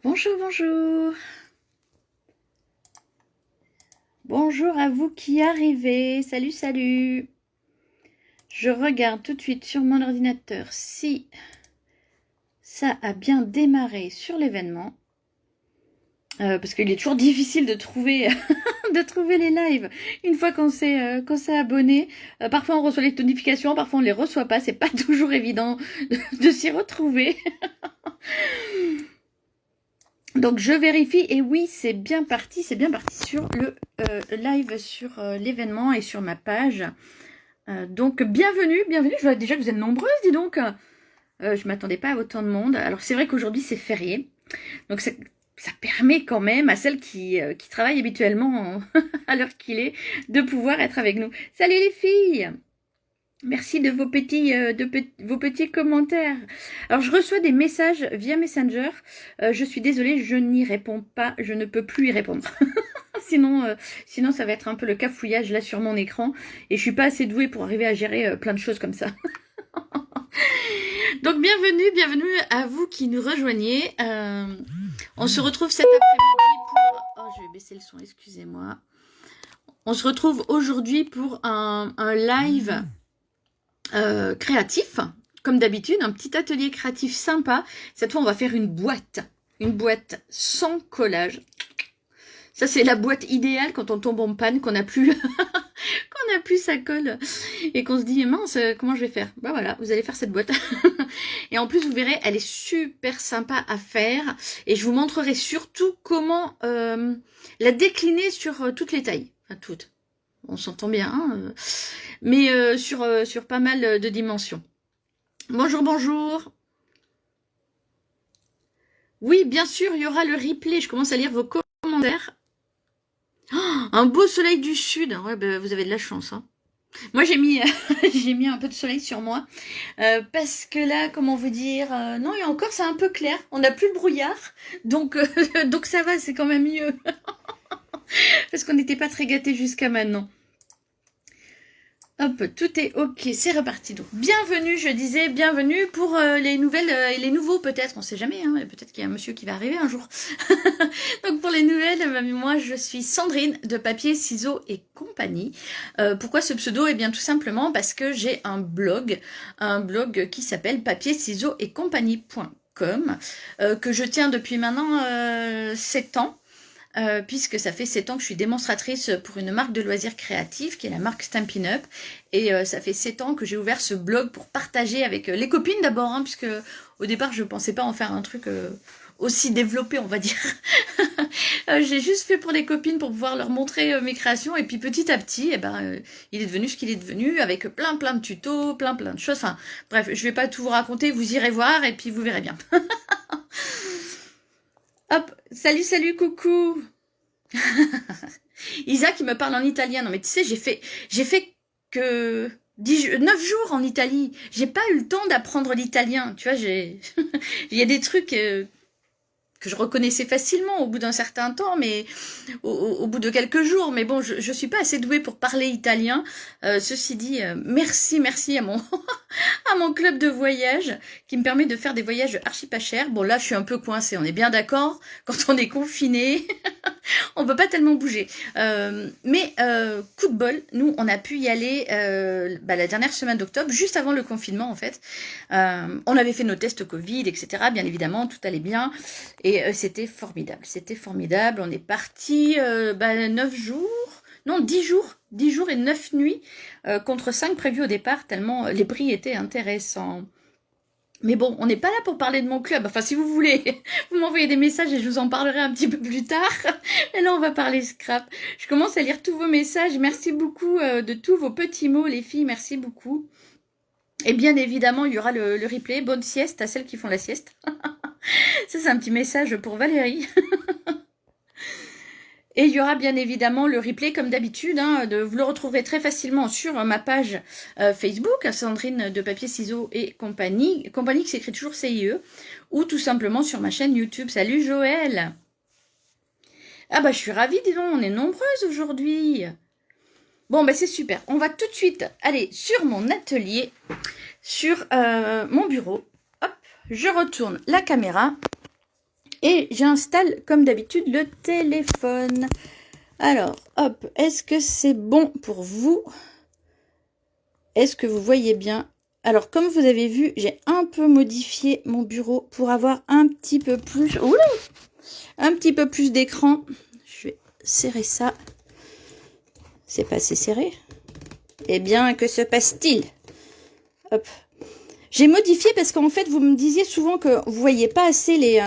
Bonjour, bonjour. Bonjour à vous qui arrivez. Salut, salut. Je regarde tout de suite sur mon ordinateur si ça a bien démarré sur l'événement. Parce qu'il est toujours difficile de trouver, de trouver les lives une fois qu'on s'est abonné. Parfois on reçoit les notifications, parfois on les reçoit pas. C'est pas toujours évident de s'y retrouver. Donc je vérifie et oui, c'est bien parti sur le live sur l'événement et sur ma page. Donc bienvenue, je vois déjà que vous êtes nombreuses, dis donc. Je m'attendais pas à autant de monde. Alors c'est vrai qu'aujourd'hui c'est férié, donc ça permet quand même à celles qui travaillent habituellement à l'heure qu'il est de pouvoir être avec nous. Salut les filles! Merci de vos petits commentaires. Alors je reçois des messages via Messenger. Je suis désolée, je n'y réponds pas, je ne peux plus y répondre. Sinon ça va être un peu le cafouillage là sur mon écran et je suis pas assez douée pour arriver à gérer plein de choses comme ça. Donc bienvenue à vous qui nous rejoignez. On se retrouve cet après-midi pour... Oh, je vais baisser le son, excusez-moi. On se retrouve aujourd'hui pour un live créatif, comme d'habitude, un petit atelier créatif sympa. Cette fois, on va faire une boîte sans collage. Ça, c'est la boîte idéale quand on tombe en panne, qu'on n'a plus, qu'on n'a plus sa colle et qu'on se dit mince, comment je vais faire? Bah voilà, vous allez faire cette boîte. Et en plus, vous verrez, elle est super sympa à faire et je vous montrerai surtout comment la décliner sur toutes les tailles, enfin toutes. On s'entend bien, hein, mais sur pas mal de dimensions. Bonjour, bonjour. Oui, bien sûr, il y aura le replay. Je commence à lire vos commentaires. Oh, un beau soleil du sud. Ouais, bah, vous avez de la chance. Hein. Moi, j'ai mis, j'ai mis un peu de soleil sur moi. Parce que là, comment vous dire, non, et encore, c'est un peu clair. On n'a plus le brouillard. Donc, donc ça va, c'est quand même mieux. Parce qu'on n'était pas très gâtés jusqu'à maintenant. Hop, tout est ok, c'est reparti. Donc, bienvenue, je disais, bienvenue pour les nouvelles et les nouveaux peut-être, on sait jamais, hein, peut-être qu'il y a un monsieur qui va arriver un jour. Donc pour les nouvelles, moi je suis Sandrine de Papier, Ciseaux et Compagnie. Pourquoi ce pseudo? Eh bien tout simplement parce que j'ai un blog qui s'appelle papier, ciseaux et compagnie.com que je tiens depuis maintenant 7 ans. Puisque ça fait 7 ans que je suis démonstratrice pour une marque de loisirs créatifs qui est la marque Stampin' Up et ça fait 7 ans que j'ai ouvert ce blog pour partager avec les copines d'abord, hein, puisque au départ je pensais pas en faire un truc aussi développé, on va dire. J'ai juste fait pour les copines pour pouvoir leur montrer mes créations et puis petit à petit il est devenu ce qu'il est devenu avec plein de tutos, plein de choses, enfin bref, je vais pas tout vous raconter, vous irez voir et puis vous verrez bien. Hop, salut, coucou. Isa qui me parle en italien. Non mais tu sais, j'ai fait que 9 jours en Italie. J'ai pas eu le temps d'apprendre l'italien. Tu vois, il y a des trucs que je reconnaissais facilement au bout d'un certain temps, mais au bout de quelques jours. Mais bon, je suis pas assez douée pour parler italien. Ceci dit, merci à mon à mon club de voyage qui me permet de faire des voyages archi pas chers. Bon là, je suis un peu coincée. On est bien d'accord. Quand on est confiné, on peut pas tellement bouger. Mais coup de bol, nous, on a pu y aller la dernière semaine d'octobre, juste avant le confinement en fait. On avait fait nos tests Covid, etc. Bien évidemment, tout allait bien. Et c'était formidable. C'était formidable. On est parti 9 jours, non 10 jours. 10 jours et 9 nuits contre 5 prévus au départ, tellement les prix étaient intéressants. Mais bon, on n'est pas là pour parler de mon club. Enfin, si vous voulez, vous m'envoyez des messages et je vous en parlerai un petit peu plus tard. Et là, on va parler scrap. Je commence à lire tous vos messages. Merci beaucoup de tous vos petits mots, les filles. Merci beaucoup. Et bien évidemment, il y aura le replay. Bonne sieste à celles qui font la sieste. Ça, c'est un petit message pour Valérie. Et il y aura bien évidemment le replay comme d'habitude. Hein, vous le retrouverez très facilement sur ma page Facebook, Sandrine de Papier, Ciseaux et Compagnie. Compagnie qui s'écrit toujours CIE. Ou tout simplement sur ma chaîne YouTube. Salut Joël! Ah bah je suis ravie, dis donc, on est nombreuses aujourd'hui. Bon bah c'est super. On va tout de suite aller sur mon atelier, sur mon bureau. Hop, je retourne la caméra. Et j'installe comme d'habitude le téléphone. Alors, hop, est-ce que c'est bon pour vous? Est-ce que vous voyez bien? Alors, comme vous avez vu, j'ai un peu modifié mon bureau pour avoir un petit peu plus... Oula, un petit peu plus d'écran. Je vais serrer ça. C'est pas assez serré. Eh bien, que se passe-t-il? Hop. J'ai modifié parce qu'en fait, vous me disiez souvent que vous voyez pas assez les...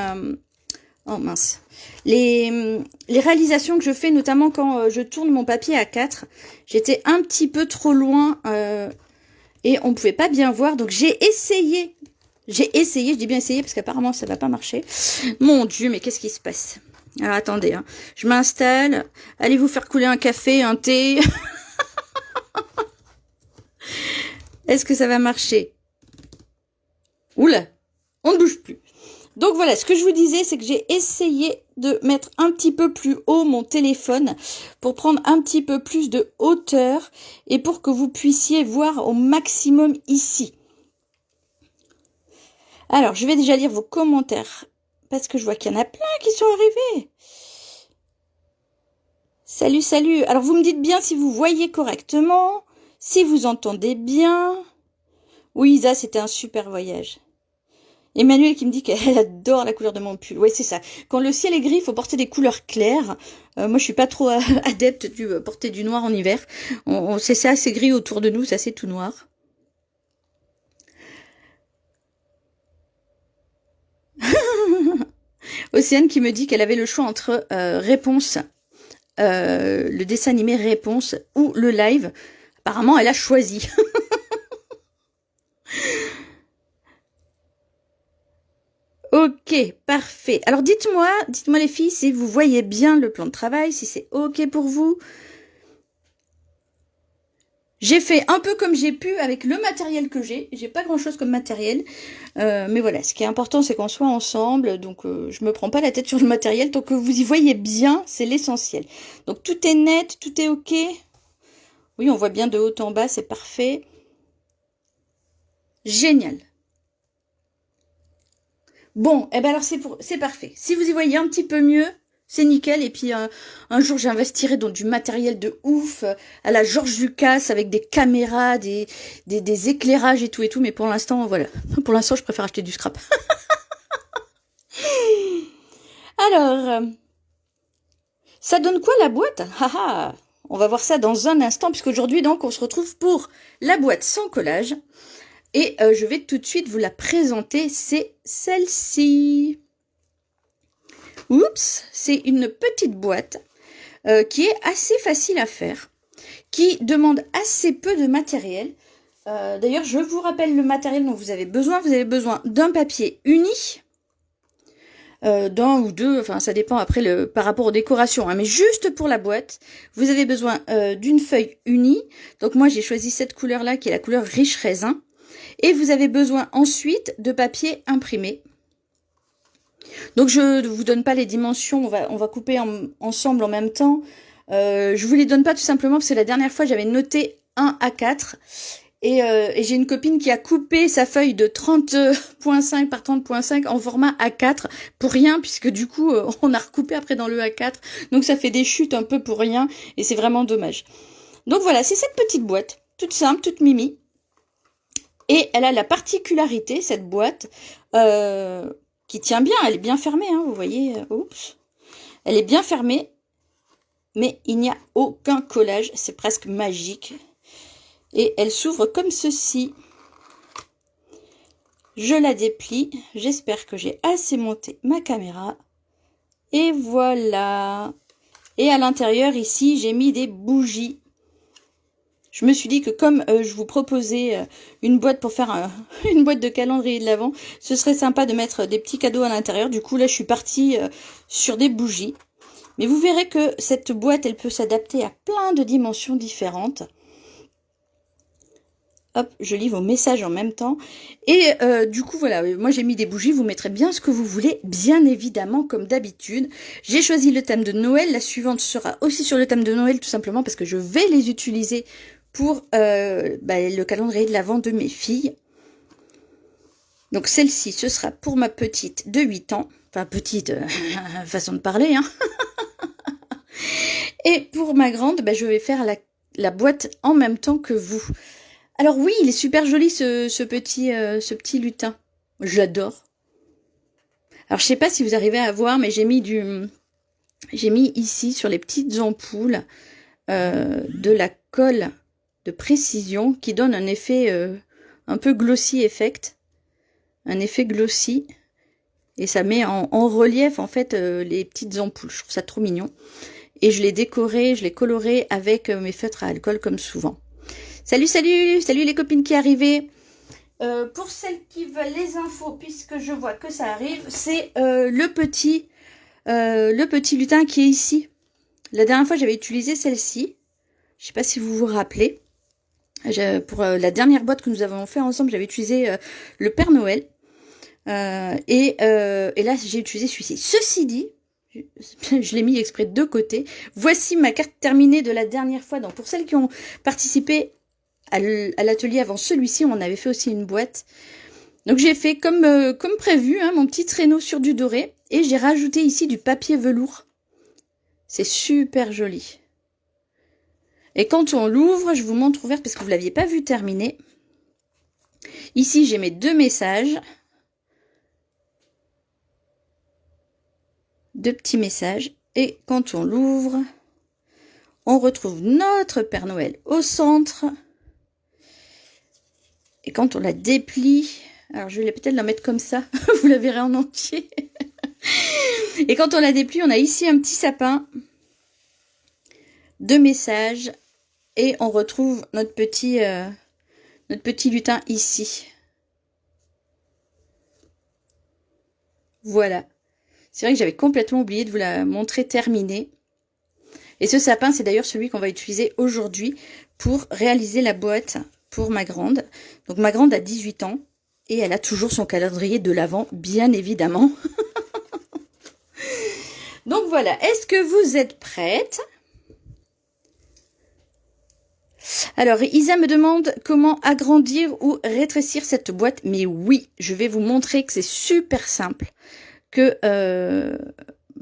Oh mince. Les réalisations que je fais, notamment quand je tourne mon papier A4, j'étais un petit peu trop loin et on ne pouvait pas bien voir. Donc j'ai essayé, je dis bien essayé parce qu'apparemment ça va pas marcher. Mon Dieu, mais qu'est-ce qui se passe? Alors attendez, hein. Je m'installe. Allez vous faire couler un café, un thé. Est-ce que ça va marcher? Oula, on ne bouge plus. Donc voilà, ce que je vous disais, c'est que j'ai essayé de mettre un petit peu plus haut mon téléphone pour prendre un petit peu plus de hauteur et pour que vous puissiez voir au maximum ici. Alors, je vais déjà lire vos commentaires parce que je vois qu'il y en a plein qui sont arrivés. Salut, salut. Alors, vous me dites bien si vous voyez correctement, si vous entendez bien. Oui, Isa, c'était un super voyage. Emmanuel qui me dit qu'elle adore la couleur de mon pull. Oui, c'est ça. Quand le ciel est gris, il faut porter des couleurs claires. Moi, je suis pas trop adepte de porter du noir en hiver. C'est assez gris autour de nous, ça c'est tout noir. Océane qui me dit qu'elle avait le choix entre Réponse, le dessin animé Réponse ou le live. Apparemment, elle a choisi. Ok, parfait. Alors dites-moi les filles, si vous voyez bien le plan de travail, si c'est ok pour vous. J'ai fait un peu comme j'ai pu avec le matériel que j'ai. J'ai pas grand-chose comme matériel. Mais voilà, ce qui est important, c'est qu'on soit ensemble. Donc, je me prends pas la tête sur le matériel. Tant que vous y voyez bien, c'est l'essentiel. Donc, tout est net, tout est ok. Oui, on voit bien de haut en bas, c'est parfait. Génial. Bon, eh ben alors c'est parfait. Si vous y voyez un petit peu mieux, c'est nickel. Et puis un jour, j'investirai dans du matériel de ouf, à la George Lucas, avec des caméras, des éclairages et tout. Mais pour l'instant, voilà. Pour l'instant, je préfère acheter du scrap. Alors, ça donne quoi la boîte? Haha, on va voir ça dans un instant, puisqu'aujourd'hui, donc, on se retrouve pour la boîte sans collage. Et je vais tout de suite vous la présenter, c'est celle-ci. Oups, c'est une petite boîte qui est assez facile à faire, qui demande assez peu de matériel. D'ailleurs, je vous rappelle le matériel dont vous avez besoin. Vous avez besoin d'un papier uni, d'un ou deux, enfin ça dépend après par rapport aux décorations, hein, mais juste pour la boîte, vous avez besoin d'une feuille unie. Donc moi j'ai choisi cette couleur-là qui est la couleur riche raisin. Et vous avez besoin ensuite de papier imprimé. Donc je ne vous donne pas les dimensions, on va couper ensemble en même temps. Je vous les donne pas tout simplement parce que la dernière fois j'avais noté 1 A4 et j'ai une copine qui a coupé sa feuille de 30.5 par 30.5 en format A4 pour rien, puisque du coup on a recoupé après dans le A4, donc ça fait des chutes un peu pour rien et c'est vraiment dommage. Donc voilà, c'est cette petite boîte, toute simple, toute mimi. Et elle a la particularité, cette boîte, qui tient bien, elle est bien fermée, hein, vous voyez, oups. Elle est bien fermée, mais il n'y a aucun collage, c'est presque magique. Et elle s'ouvre comme ceci. Je la déplie, j'espère que j'ai assez monté ma caméra. Et voilà. Et à l'intérieur, ici, j'ai mis des bougies. Je me suis dit que comme je vous proposais une boîte pour faire une boîte de calendrier de l'Avent, ce serait sympa de mettre des petits cadeaux à l'intérieur. Du coup, là, je suis partie sur des bougies. Mais vous verrez que cette boîte, elle peut s'adapter à plein de dimensions différentes. Hop, je lis vos messages en même temps. Et du coup, voilà, moi j'ai mis des bougies. Vous mettrez bien ce que vous voulez, bien évidemment, comme d'habitude. J'ai choisi le thème de Noël. La suivante sera aussi sur le thème de Noël, tout simplement parce que je vais les utiliser pour le calendrier de l'Avent de mes filles. Donc celle-ci, ce sera pour ma petite de 8 ans. Enfin, petite, façon de parler. Hein. Et pour ma grande, bah, je vais faire la boîte en même temps que vous. Alors oui, il est super joli ce petit lutin. J'adore. Alors je sais pas si vous arrivez à voir, mais j'ai mis ici sur les petites ampoules de la colle de précision qui donne un effet un peu glossy effect. Un effet glossy. Et ça met en relief en fait les petites ampoules. Je trouve ça trop mignon. Et je l'ai décoré, je l'ai coloré avec mes feutres à alcool comme souvent. Salut, salut, salut les copines qui arrivaient. Pour celles qui veulent les infos, puisque je vois que ça arrive, c'est le petit lutin qui est ici. La dernière fois, j'avais utilisé celle-ci. Je ne sais pas si vous vous rappelez. Pour la dernière boîte que nous avons fait ensemble, j'avais utilisé le Père Noël. Et là, j'ai utilisé celui-ci. Ceci dit, je l'ai mis exprès de côté. Voici ma carte terminée de la dernière fois. Donc, pour celles qui ont participé à l'atelier avant celui-ci, on avait fait aussi une boîte. Donc, j'ai fait comme prévu, hein, mon petit traîneau sur du doré. Et j'ai rajouté ici du papier velours. C'est super joli. Et quand on l'ouvre, je vous montre ouvert parce que vous ne l'aviez pas vu terminer. Ici, j'ai mes 2 messages. 2 petits messages. Et quand on l'ouvre, on retrouve notre Père Noël au centre. Et quand on la déplie, alors je vais peut-être la mettre comme ça, vous la verrez en entier. Et quand on la déplie, on a ici un petit sapin, 2 messages, et on retrouve notre petit lutin ici. Voilà. C'est vrai que j'avais complètement oublié de vous la montrer terminée. Et ce sapin, c'est d'ailleurs celui qu'on va utiliser aujourd'hui pour réaliser la boîte pour ma grande. Donc ma grande a 18 ans et elle a toujours son calendrier de l'Avent, bien évidemment. Donc voilà, est-ce que vous êtes prête? Alors Isa me demande comment agrandir ou rétrécir cette boîte. Mais oui, je vais vous montrer que c'est super simple. Que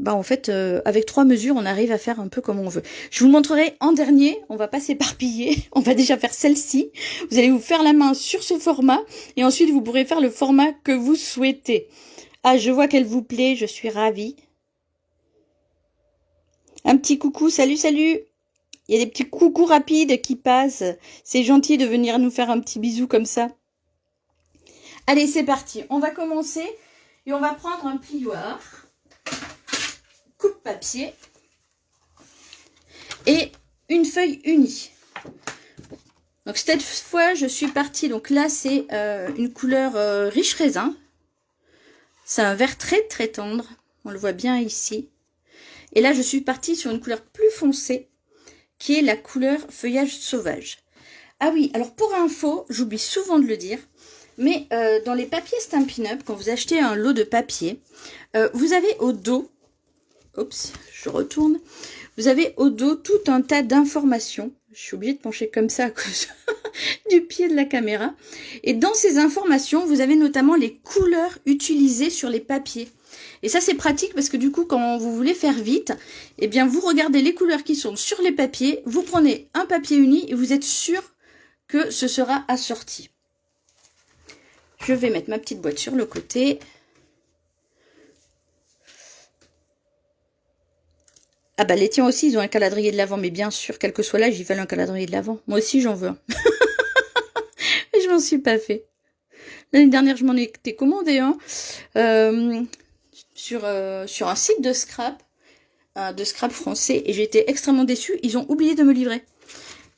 en fait, avec 3 mesures, on arrive à faire un peu comme on veut. Je vous montrerai en dernier, on va pas s'éparpiller, on va déjà faire celle-ci. Vous allez vous faire la main sur ce format, et ensuite vous pourrez faire le format que vous souhaitez. Ah, je vois qu'elle vous plaît, je suis ravie. Un petit coucou, salut, salut. Il y a des petits coucous rapides qui passent. C'est gentil de venir nous faire un petit bisou comme ça. Allez, c'est parti, on va commencer, et on va prendre un plioir. Coupe papier et une feuille unie. Donc cette fois je suis partie, donc là c'est une couleur riche raisin, c'est un vert très très tendre, on le voit bien ici, et là je suis partie sur une couleur plus foncée qui est la couleur feuillage sauvage. Ah oui, alors pour info, j'oublie souvent de le dire, mais dans les papiers Stampin' Up, quand vous achetez un lot de papier, vous avez au dos, oups, je retourne. Vous avez au dos tout un tas d'informations. Je suis obligée de pencher comme ça à cause du pied de la caméra. Et dans ces informations, vous avez notamment les couleurs utilisées sur les papiers. Et ça, c'est pratique parce que du coup, quand vous voulez faire vite, eh bien, vous regardez les couleurs qui sont sur les papiers, vous prenez un papier uni et vous êtes sûr que ce sera assorti. Je vais mettre ma petite boîte sur le côté. Ah bah les tiens aussi, ils ont un calendrier de l'Avent, mais bien sûr, quel que soit l'âge, ils veulent un calendrier de l'Avent. Moi aussi, j'en veux un. Mais je m'en suis pas fait. L'année dernière, je m'en ai été commandé un sur un site de scrap français, et j'ai été extrêmement déçue. Ils ont oublié de me livrer.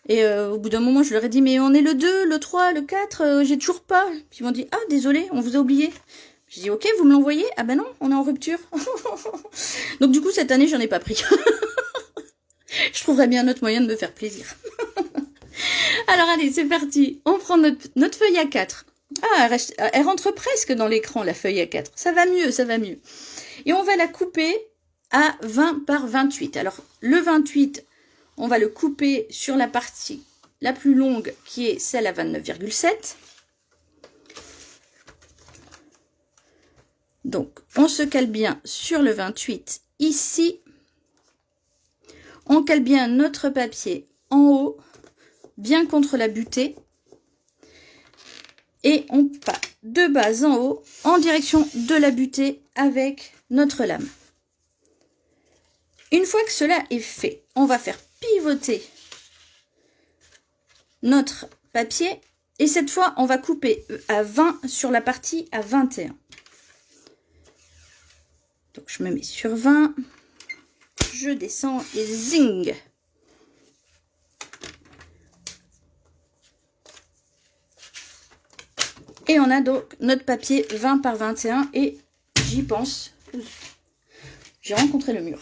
Et au bout d'un moment, je leur ai dit, mais on est le 2, le 3, le 4, j'ai toujours pas. Puis ils m'ont dit, ah désolé, on vous a oublié. J'ai dit, ok, vous me l'envoyez? Ah ben non, on est en rupture. Donc du coup, cette année, j'en ai pas pris. Je trouverais bien un autre moyen de me faire plaisir. Alors allez, c'est parti. On prend notre feuille A4. Ah, elle rentre presque dans l'écran, la feuille A4. Ça va mieux, ça va mieux. Et on va la couper à 20 par 28. Alors, le 28, on va le couper sur la partie la plus longue, qui est celle à 29,7. Donc, on se cale bien sur le 28 ici. On cale bien notre papier en haut, bien contre la butée. Et on part de bas en haut, en direction de la butée avec notre lame. Une fois que cela est fait, on va faire pivoter notre papier. Et cette fois, on va couper à 20 sur la partie à 21. Donc, je me mets sur 20. Je descends et zing! Et on a donc notre papier 20 par 21 et j'y pense. J'ai rencontré le mur.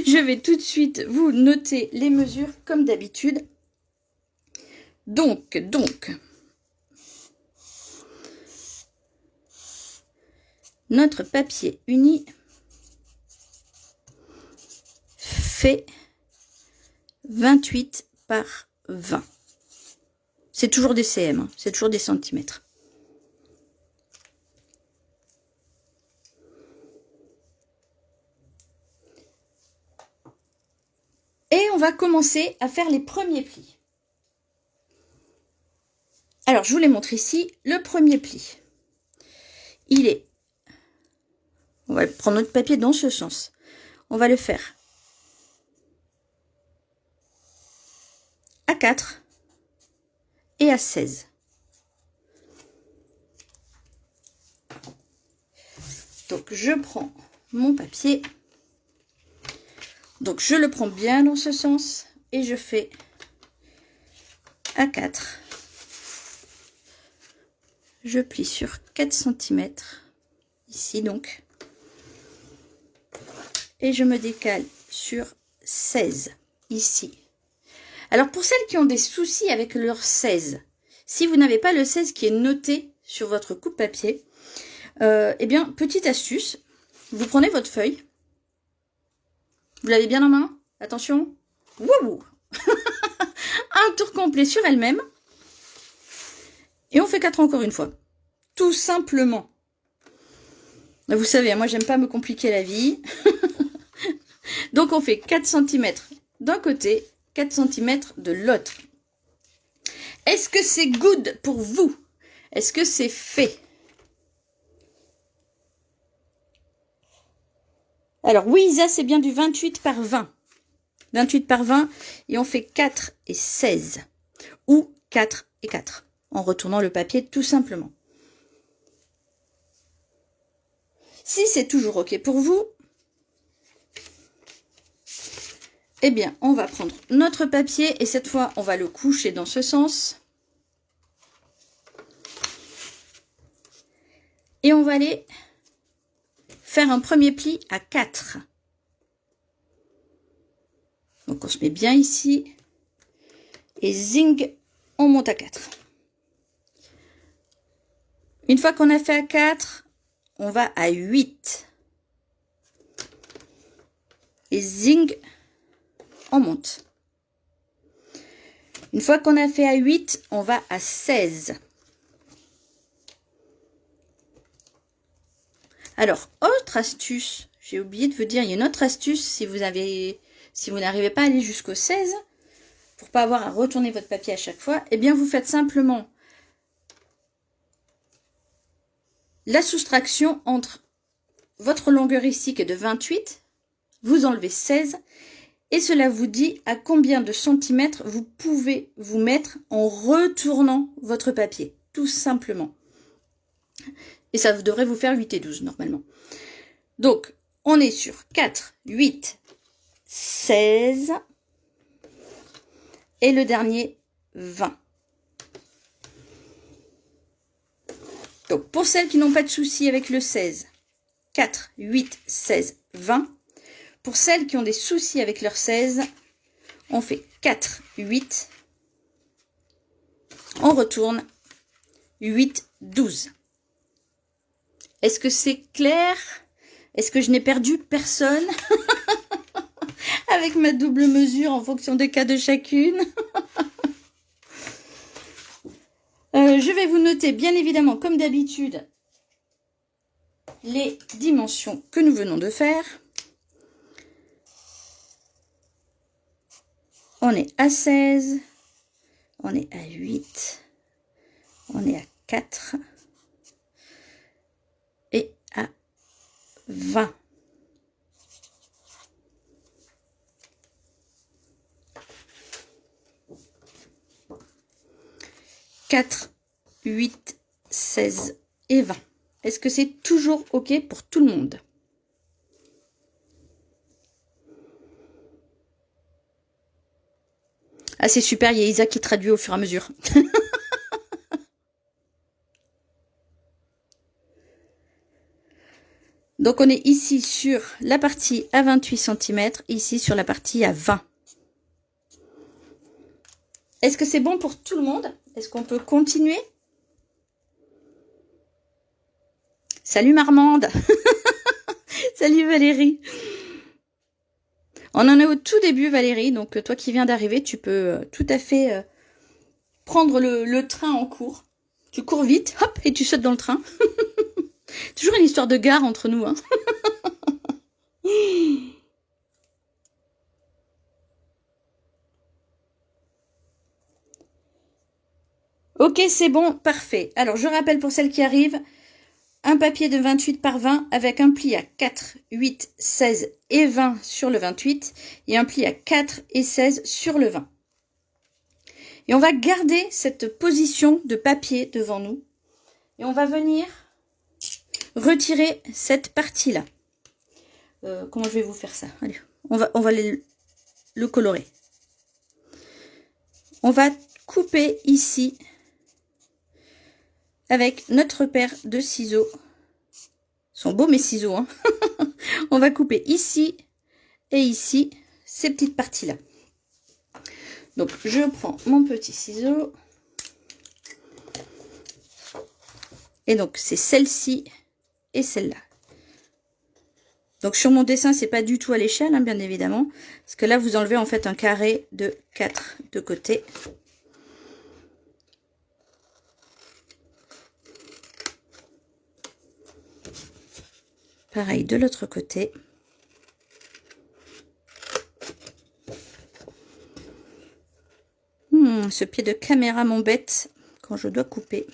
Je vais tout de suite vous noter les mesures comme d'habitude. Donc, notre papier uni fait 28 par 20. C'est toujours des cm, c'est toujours des centimètres. Et on va commencer à faire les premiers plis. Alors, je vous les montre ici. Le premier pli, il est... On va prendre notre papier dans ce sens. On va le faire à 4 et à 16. Donc, je prends mon papier. Donc, je le prends bien dans ce sens et je fais à 4. Je plie sur 4 cm, ici donc. Et je me décale sur 16, ici. Alors, pour celles qui ont des soucis avec leur 16, si vous n'avez pas le 16 qui est noté sur votre coupe-papier, eh bien, petite astuce, vous prenez votre feuille, vous l'avez bien en main, attention, wouhou un tour complet sur elle-même, et on fait 4 encore une fois, tout simplement. Vous savez, moi j'aime pas me compliquer la vie, donc on fait 4 cm d'un côté, 4 cm de l'autre. Est-ce que c'est good pour vous? Est-ce que c'est fait? Alors oui, Isa, c'est bien du 28 par 20. 28 par 20 et on fait 4 et 16 ou 4 et 4 en retournant le papier tout simplement. Si c'est toujours ok pour vous, eh bien on va prendre notre papier et cette fois on va le coucher dans ce sens et on va aller faire un premier pli à 4. Donc on se met bien ici et zing, on monte à 4. Une fois qu'on a fait à 4, on va à 8. Et zing, on monte. Une fois qu'on a fait à 8, on va à 16. Alors, autre astuce, j'ai oublié de vous dire, il y a une autre astuce si vous n'arrivez pas à aller jusqu'au 16, pour pas avoir à retourner votre papier à chaque fois, eh bien vous faites simplement la soustraction entre votre longueur ici qui est de 28, vous enlevez 16 et cela vous dit à combien de centimètres vous pouvez vous mettre en retournant votre papier, tout simplement. Et ça devrait vous faire 8 et 12 normalement. Donc, on est sur 4, 8, 16 et le dernier 20. Donc, pour celles qui n'ont pas de soucis avec le 16, 4, 8, 16, 20. Pour celles qui ont des soucis avec leur 16, on fait 4, 8. On retourne 8, 12. Est-ce que c'est clair? Est-ce que je n'ai perdu personne avec ma double mesure en fonction des cas de chacune? Je vais vous noter, bien évidemment, comme d'habitude, les dimensions que nous venons de faire. On est à 16, on est à 8, on est à 4 et à 20. « 4, 8, 16 et 20. Est-ce que c'est toujours OK pour tout le monde? Ah, c'est super, il y a Isa qui traduit au fur et à mesure. Donc, on est ici sur la partie à 28 cm, ici sur la partie à 20. Est-ce que c'est bon pour tout le monde? Est-ce qu'on peut continuer? Salut Marmande. Salut Valérie. On en est au tout début Valérie, donc toi qui viens d'arriver, tu peux tout à fait prendre le train en cours. Tu cours vite, hop, et tu sautes dans le train. Toujours une histoire de gare entre nous, hein. Ok, c'est bon, parfait. Alors, je rappelle pour celles qui arrivent, un papier de 28 par 20 avec un pli à 4, 8, 16 et 20 sur le 28 et un pli à 4 et 16 sur le 20. Et on va garder cette position de papier devant nous et on va venir retirer cette partie-là. Comment je vais vous faire ça? Allez, on va le colorer. On va couper ici avec notre paire de ciseaux. Ils sont beaux mes ciseaux, hein. On va couper ici et ici ces petites parties-là. Donc je prends mon petit ciseau. Et donc c'est celle-ci et celle-là. Donc sur mon dessin, c'est pas du tout à l'échelle, hein, bien évidemment. Parce que là, vous enlevez en fait un carré de 4 de côté. Pareil de l'autre côté. Ce pied de caméra m'embête quand je dois couper.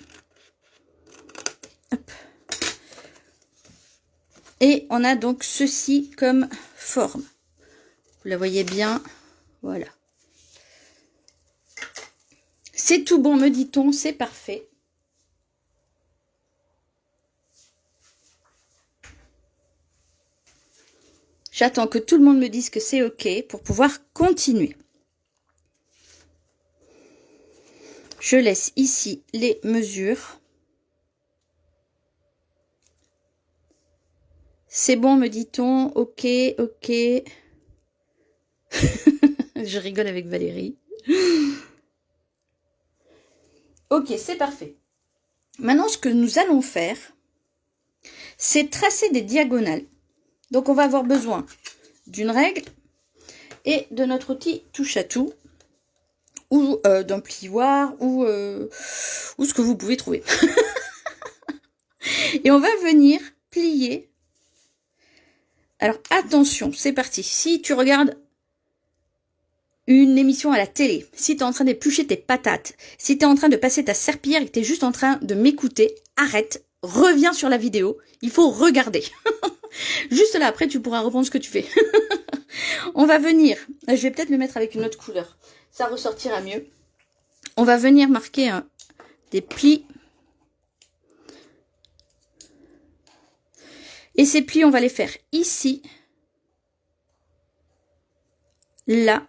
Hop. Et on a donc ceci comme forme. Vous la voyez bien. Voilà. C'est tout bon, me dit-on. C'est parfait. J'attends que tout le monde me dise que c'est OK pour pouvoir continuer. Je laisse ici les mesures. C'est bon, me dit-on. OK, OK. Je rigole avec Valérie. OK, c'est parfait. Maintenant, ce que nous allons faire, c'est tracer des diagonales. Donc, on va avoir besoin d'une règle et de notre outil touche-à-tout, ou d'un plioir, ou ce que vous pouvez trouver. Et on va venir plier. Alors, attention, c'est parti. Si tu regardes une émission à la télé, si tu es en train d'éplucher tes patates, si tu es en train de passer ta serpillière et que tu es juste en train de m'écouter, arrête, reviens sur la vidéo, il faut regarder. Juste là, après, tu pourras reprendre ce que tu fais. On va venir, je vais peut-être le mettre avec une autre couleur, ça ressortira mieux. On va venir marquer des plis. Et ces plis, on va les faire ici, là,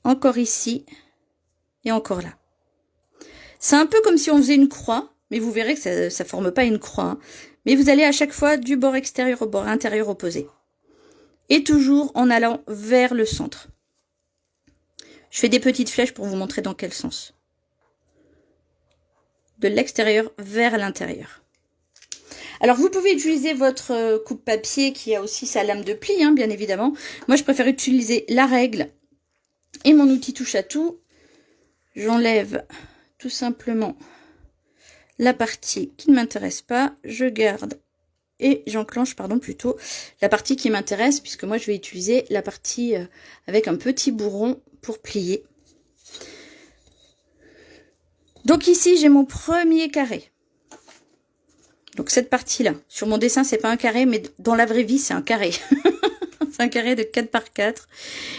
encore ici et encore là. C'est un peu comme si on faisait une croix, mais vous verrez que ça ne forme pas une croix. Hein. Mais vous allez à chaque fois du bord extérieur au bord intérieur opposé. Et toujours en allant vers le centre. Je fais des petites flèches pour vous montrer dans quel sens. De l'extérieur vers l'intérieur. Alors, vous pouvez utiliser votre coupe-papier qui a aussi sa lame de pli, hein, bien évidemment. Moi, je préfère utiliser la règle et mon outil touche-à-tout. J'enlève tout simplement la partie qui ne m'intéresse pas, je garde et j'enclenche, pardon, plutôt la partie qui m'intéresse, puisque moi je vais utiliser la partie avec un petit bourron pour plier. Donc ici j'ai mon premier carré. Donc cette partie-là, sur mon dessin c'est pas un carré, mais dans la vraie vie c'est un carré. C'est un carré de 4 par 4.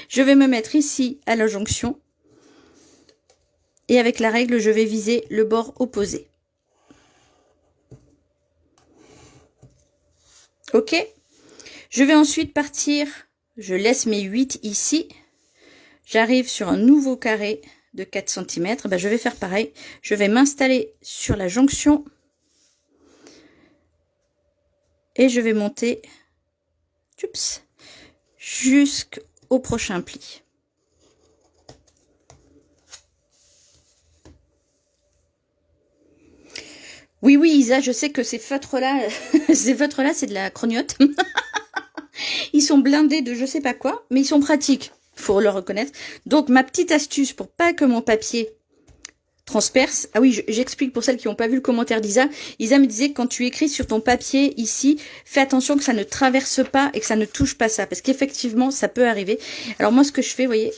Je vais me mettre ici à la jonction. Et avec la règle, je vais viser le bord opposé. Ok. Je vais ensuite partir, je laisse mes 8 ici. J'arrive sur un nouveau carré de 4 cm. Ben, je vais faire pareil. Je vais m'installer sur la jonction. Et je vais monter jusqu'au prochain pli. Oui, oui, Isa, je sais que ces feutres-là, c'est de la crognotte. Ils sont blindés de je sais pas quoi, mais ils sont pratiques, faut le reconnaître. Donc, ma petite astuce pour pas que mon papier transperce. Ah oui, j'explique pour celles qui n'ont pas vu le commentaire d'Isa. Isa me disait que quand tu écris sur ton papier ici, fais attention que ça ne traverse pas et que ça ne touche pas ça. Parce qu'effectivement, ça peut arriver. Alors moi, ce que je fais, vous voyez,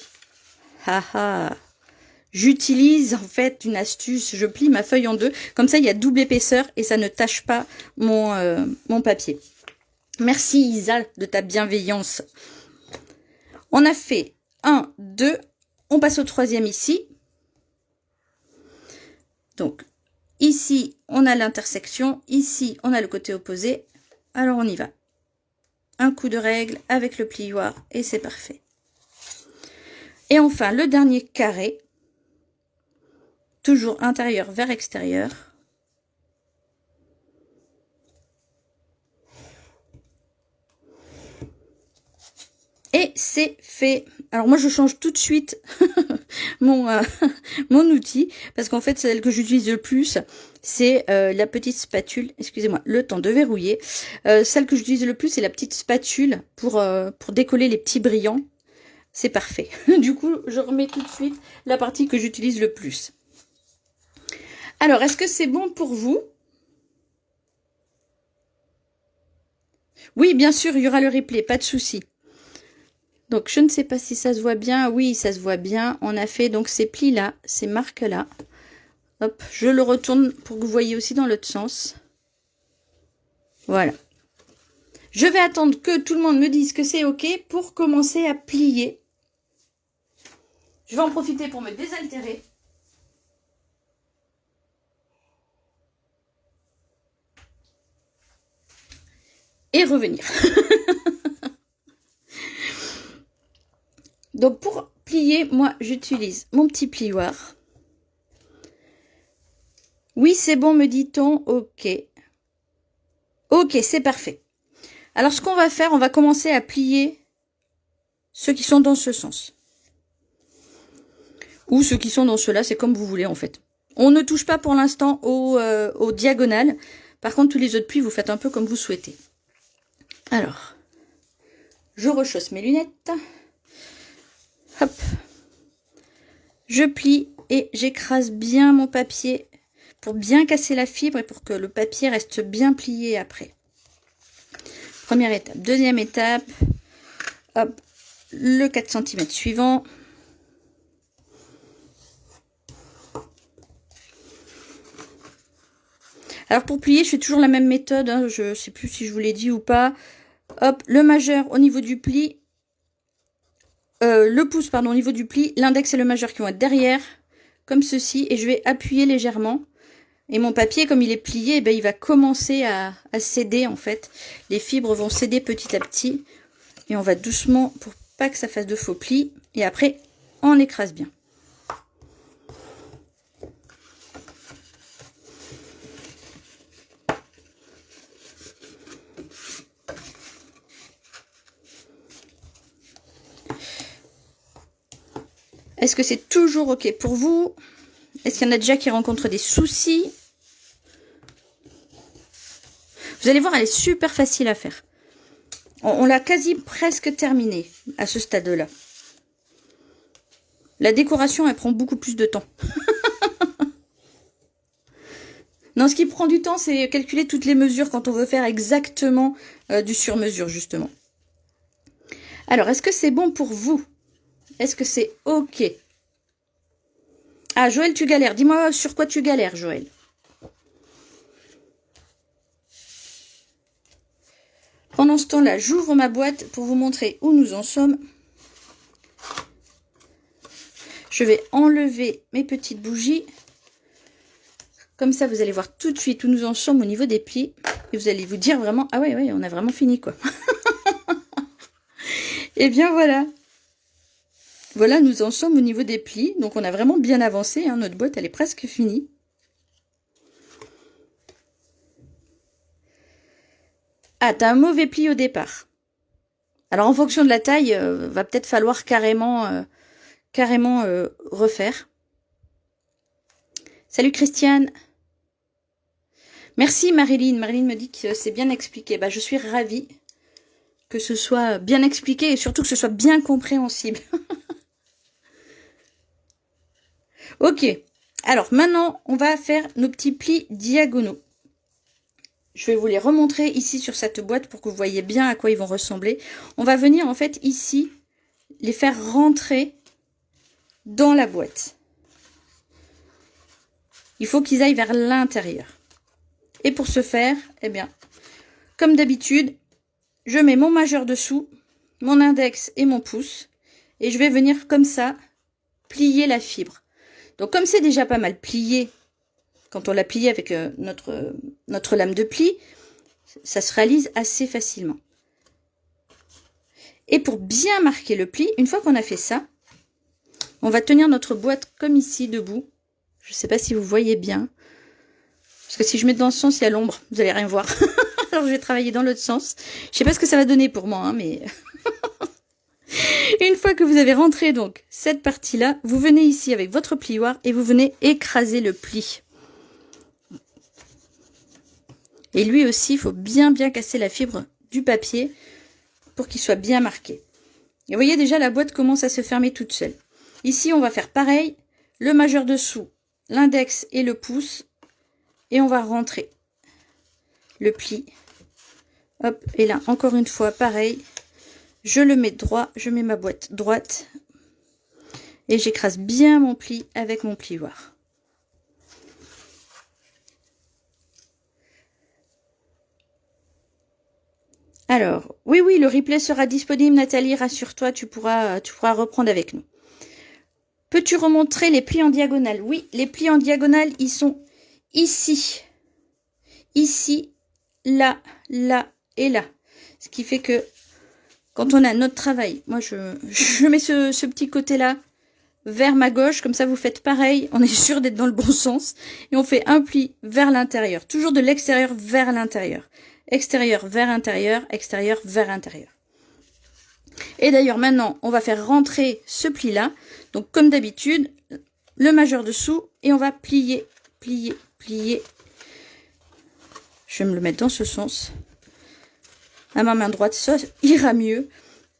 j'utilise en fait une astuce. Je plie ma feuille en deux. Comme ça, il y a double épaisseur et ça ne tâche pas mon papier. Merci Isa de ta bienveillance. On a fait 1, 2. On passe au troisième ici. Donc, ici, on a l'intersection. Ici, on a le côté opposé. Alors, on y va. Un coup de règle avec le plioir et c'est parfait. Et enfin, le dernier carré. Toujours intérieur vers extérieur. Et c'est fait. Alors moi je change tout de suite mon outil, parce qu'en fait celle que j'utilise le plus, c'est la petite spatule, excusez-moi, le temps de verrouiller. Celle que j'utilise le plus, c'est la petite spatule pour décoller les petits brillants. C'est parfait. Du coup, je remets tout de suite la partie que j'utilise le plus. Alors, est-ce que c'est bon pour vous? Oui, bien sûr, il y aura le replay, pas de souci. Donc, je ne sais pas si ça se voit bien. Oui, ça se voit bien. On a fait donc ces plis-là, ces marques-là. Hop, je le retourne pour que vous voyez aussi dans l'autre sens. Voilà. Je vais attendre que tout le monde me dise que c'est OK pour commencer à plier. Je vais en profiter pour me désaltérer. Et revenir. Donc pour plier, moi j'utilise mon petit plioir. Oui, c'est bon, me dit-on. OK. OK, c'est parfait. Alors ce qu'on va faire, on va commencer à plier ceux qui sont dans ce sens. Ou ceux qui sont dans ceux-là, c'est comme vous voulez en fait. On ne touche pas pour l'instant aux diagonales. Par contre, tous les autres plis, vous faites un peu comme vous souhaitez. Alors, je rechausse mes lunettes. Hop. Je plie et j'écrase bien mon papier pour bien casser la fibre et pour que le papier reste bien plié après. Première étape. Deuxième étape. Hop. Le 4 cm suivant. Alors pour plier, je fais toujours la même méthode. Hein, je ne sais plus si je vous l'ai dit ou pas. Hop, le majeur au niveau du pli. Le pouce, pardon, au niveau du pli. L'index et le majeur qui vont être derrière. Comme ceci. Et je vais appuyer légèrement. Et mon papier, comme il est plié, eh ben, il va commencer à céder en fait. Les fibres vont céder petit à petit. Et on va doucement, pour pas que ça fasse de faux plis. Et après, on écrase bien. Est-ce que c'est toujours OK pour vous? Est-ce qu'il y en a déjà qui rencontrent des soucis? Vous allez voir, elle est super facile à faire. On l'a quasi presque terminée à ce stade-là. La décoration, elle prend beaucoup plus de temps. Non, ce qui prend du temps, c'est calculer toutes les mesures quand on veut faire exactement du sur-mesure, justement. Alors, est-ce que c'est bon pour vous? Est-ce que c'est OK? Ah, Joël, tu galères. Dis-moi sur quoi tu galères, Joël. Pendant ce temps-là, j'ouvre ma boîte pour vous montrer où nous en sommes. Je vais enlever mes petites bougies. Comme ça, vous allez voir tout de suite où nous en sommes au niveau des plis. Et vous allez vous dire vraiment, ah ouais, on a vraiment fini, quoi. Et bien voilà. Voilà, nous en sommes au niveau des plis. Donc, on a vraiment bien avancé. Hein. Notre boîte, elle est presque finie. Ah, t'as un mauvais pli au départ. Alors, en fonction de la taille, va peut-être falloir carrément refaire. Salut Christiane. Merci Marilyn. Marilyn me dit que c'est bien expliqué. Bah, je suis ravie que ce soit bien expliqué et surtout que ce soit bien compréhensible. Ok. Alors maintenant, on va faire nos petits plis diagonaux. Je vais vous les remontrer ici sur cette boîte pour que vous voyez bien à quoi ils vont ressembler. On va venir en fait ici les faire rentrer dans la boîte. Il faut qu'ils aillent vers l'intérieur. Et pour ce faire, eh bien, comme d'habitude, je mets mon majeur dessous, mon index et mon pouce. Et je vais venir comme ça plier la fibre. Donc comme c'est déjà pas mal plié, quand on l'a plié avec notre lame de pli, ça se réalise assez facilement. Et pour bien marquer le pli, une fois qu'on a fait ça, on va tenir notre boîte comme ici, debout. Je ne sais pas si vous voyez bien. Parce que si je mets dans ce sens, il y a l'ombre. Vous n'allez rien voir. Alors je vais travailler dans l'autre sens. Je ne sais pas ce que ça va donner pour moi, hein, mais... Une fois que vous avez rentré donc cette partie-là, vous venez ici avec votre plioir et vous venez écraser le pli. Et lui aussi, il faut bien casser la fibre du papier pour qu'il soit bien marqué. Et vous voyez déjà, la boîte commence à se fermer toute seule. Ici, on va faire pareil, le majeur dessous, l'index et le pouce, et on va rentrer le pli. Hop, et là, encore une fois, pareil, je le mets droit, je mets ma boîte droite, et j'écrase bien mon pli avec mon plioir. Alors, oui, le replay sera disponible, Nathalie, rassure-toi, tu pourras reprendre avec nous. Peux-tu remontrer les plis en diagonale? Oui, les plis en diagonale, ils sont ici, là, là et là. Ce qui fait que quand on a notre travail, moi je mets ce petit côté-là vers ma gauche, comme ça vous faites pareil, on est sûr d'être dans le bon sens. Et on fait un pli vers l'intérieur, toujours de l'extérieur vers l'intérieur. Extérieur vers intérieur, extérieur vers intérieur. Et d'ailleurs, maintenant, on va faire rentrer ce pli-là. Donc, comme d'habitude, le majeur dessous et on va plier, plier, plier. Je vais me le mettre dans ce sens. À ma main droite, ça ira mieux.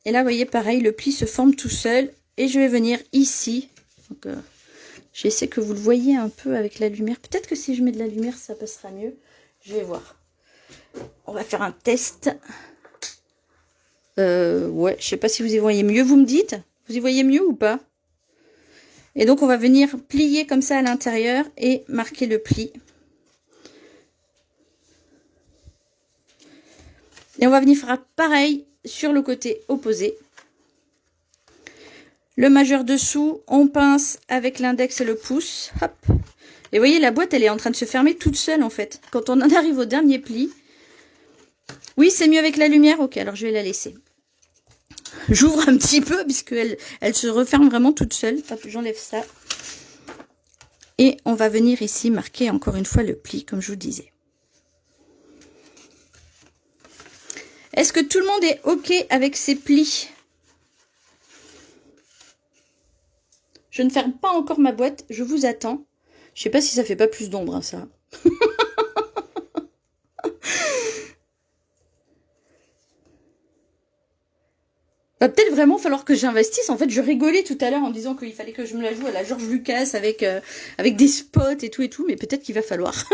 Et là, vous voyez, pareil, le pli se forme tout seul. Et je vais venir ici. Donc, j'essaie que vous le voyez un peu avec la lumière. Peut-être que si je mets de la lumière, ça passera mieux. Je vais voir. On va faire un test. Ouais, je sais pas si vous y voyez mieux. Vous me dites? Vous y voyez mieux ou pas? Et donc, on va venir plier comme ça à l'intérieur et marquer le pli. Et on va venir faire pareil sur le côté opposé. Le majeur dessous, on pince avec l'index et le pouce. Hop. Et vous voyez, la boîte, elle est en train de se fermer toute seule, en fait. Quand on en arrive au dernier pli. Oui, c'est mieux avec la lumière. Ok, alors je vais la laisser. J'ouvre un petit peu, puisqu'elle se referme vraiment toute seule. Hop, j'enlève ça. Et on va venir ici marquer encore une fois le pli, comme je vous disais. Est-ce que tout le monde est OK avec ces plis? Je ne ferme pas encore ma boîte, je vous attends. Je sais pas si ça fait pas plus d'ombre, hein, ça. Va peut-être vraiment falloir que j'investisse. En fait, je rigolais tout à l'heure en disant qu'il fallait que je me la joue à la George Lucas avec des spots et tout, mais peut-être qu'il va falloir.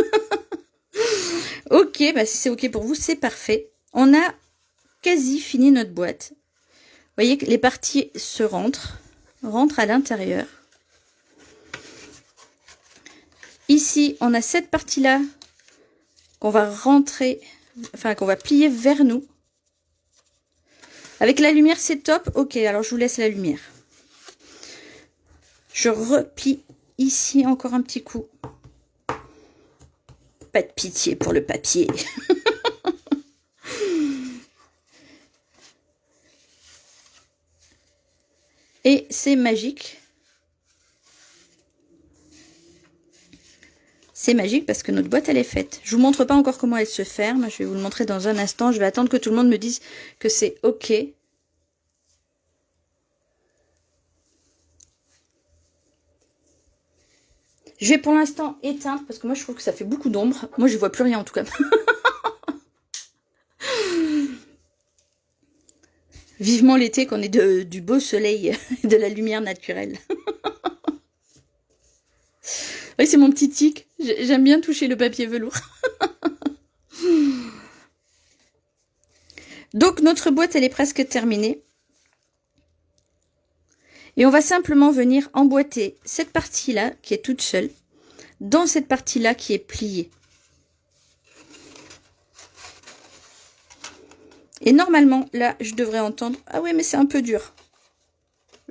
Ok, bah si c'est ok pour vous, c'est parfait. On a quasi fini notre boîte. Vous voyez que les parties se rentrent à l'intérieur. Ici, on a cette partie-là qu'on va rentrer, enfin qu'on va plier vers nous. Avec la lumière, c'est top. Ok, alors je vous laisse la lumière. Je replie ici encore un petit coup. Pas de pitié pour le papier. Et c'est magique. C'est magique parce que notre boîte, elle est faite. Je vous montre pas encore comment elle se ferme. Je vais vous le montrer dans un instant. Je vais attendre que tout le monde me dise que c'est ok. Je vais pour l'instant éteindre parce que moi, je trouve que ça fait beaucoup d'ombre. Moi, je vois plus rien en tout cas. Vivement l'été qu'on ait du beau soleil et de la lumière naturelle. Oui, c'est mon petit tic. J'aime bien toucher le papier velours. Donc, notre boîte, elle est presque terminée. Et on va simplement venir emboîter cette partie-là, qui est toute seule, dans cette partie-là qui est pliée. Et normalement, là, je devrais entendre... Ah ouais, mais c'est un peu dur.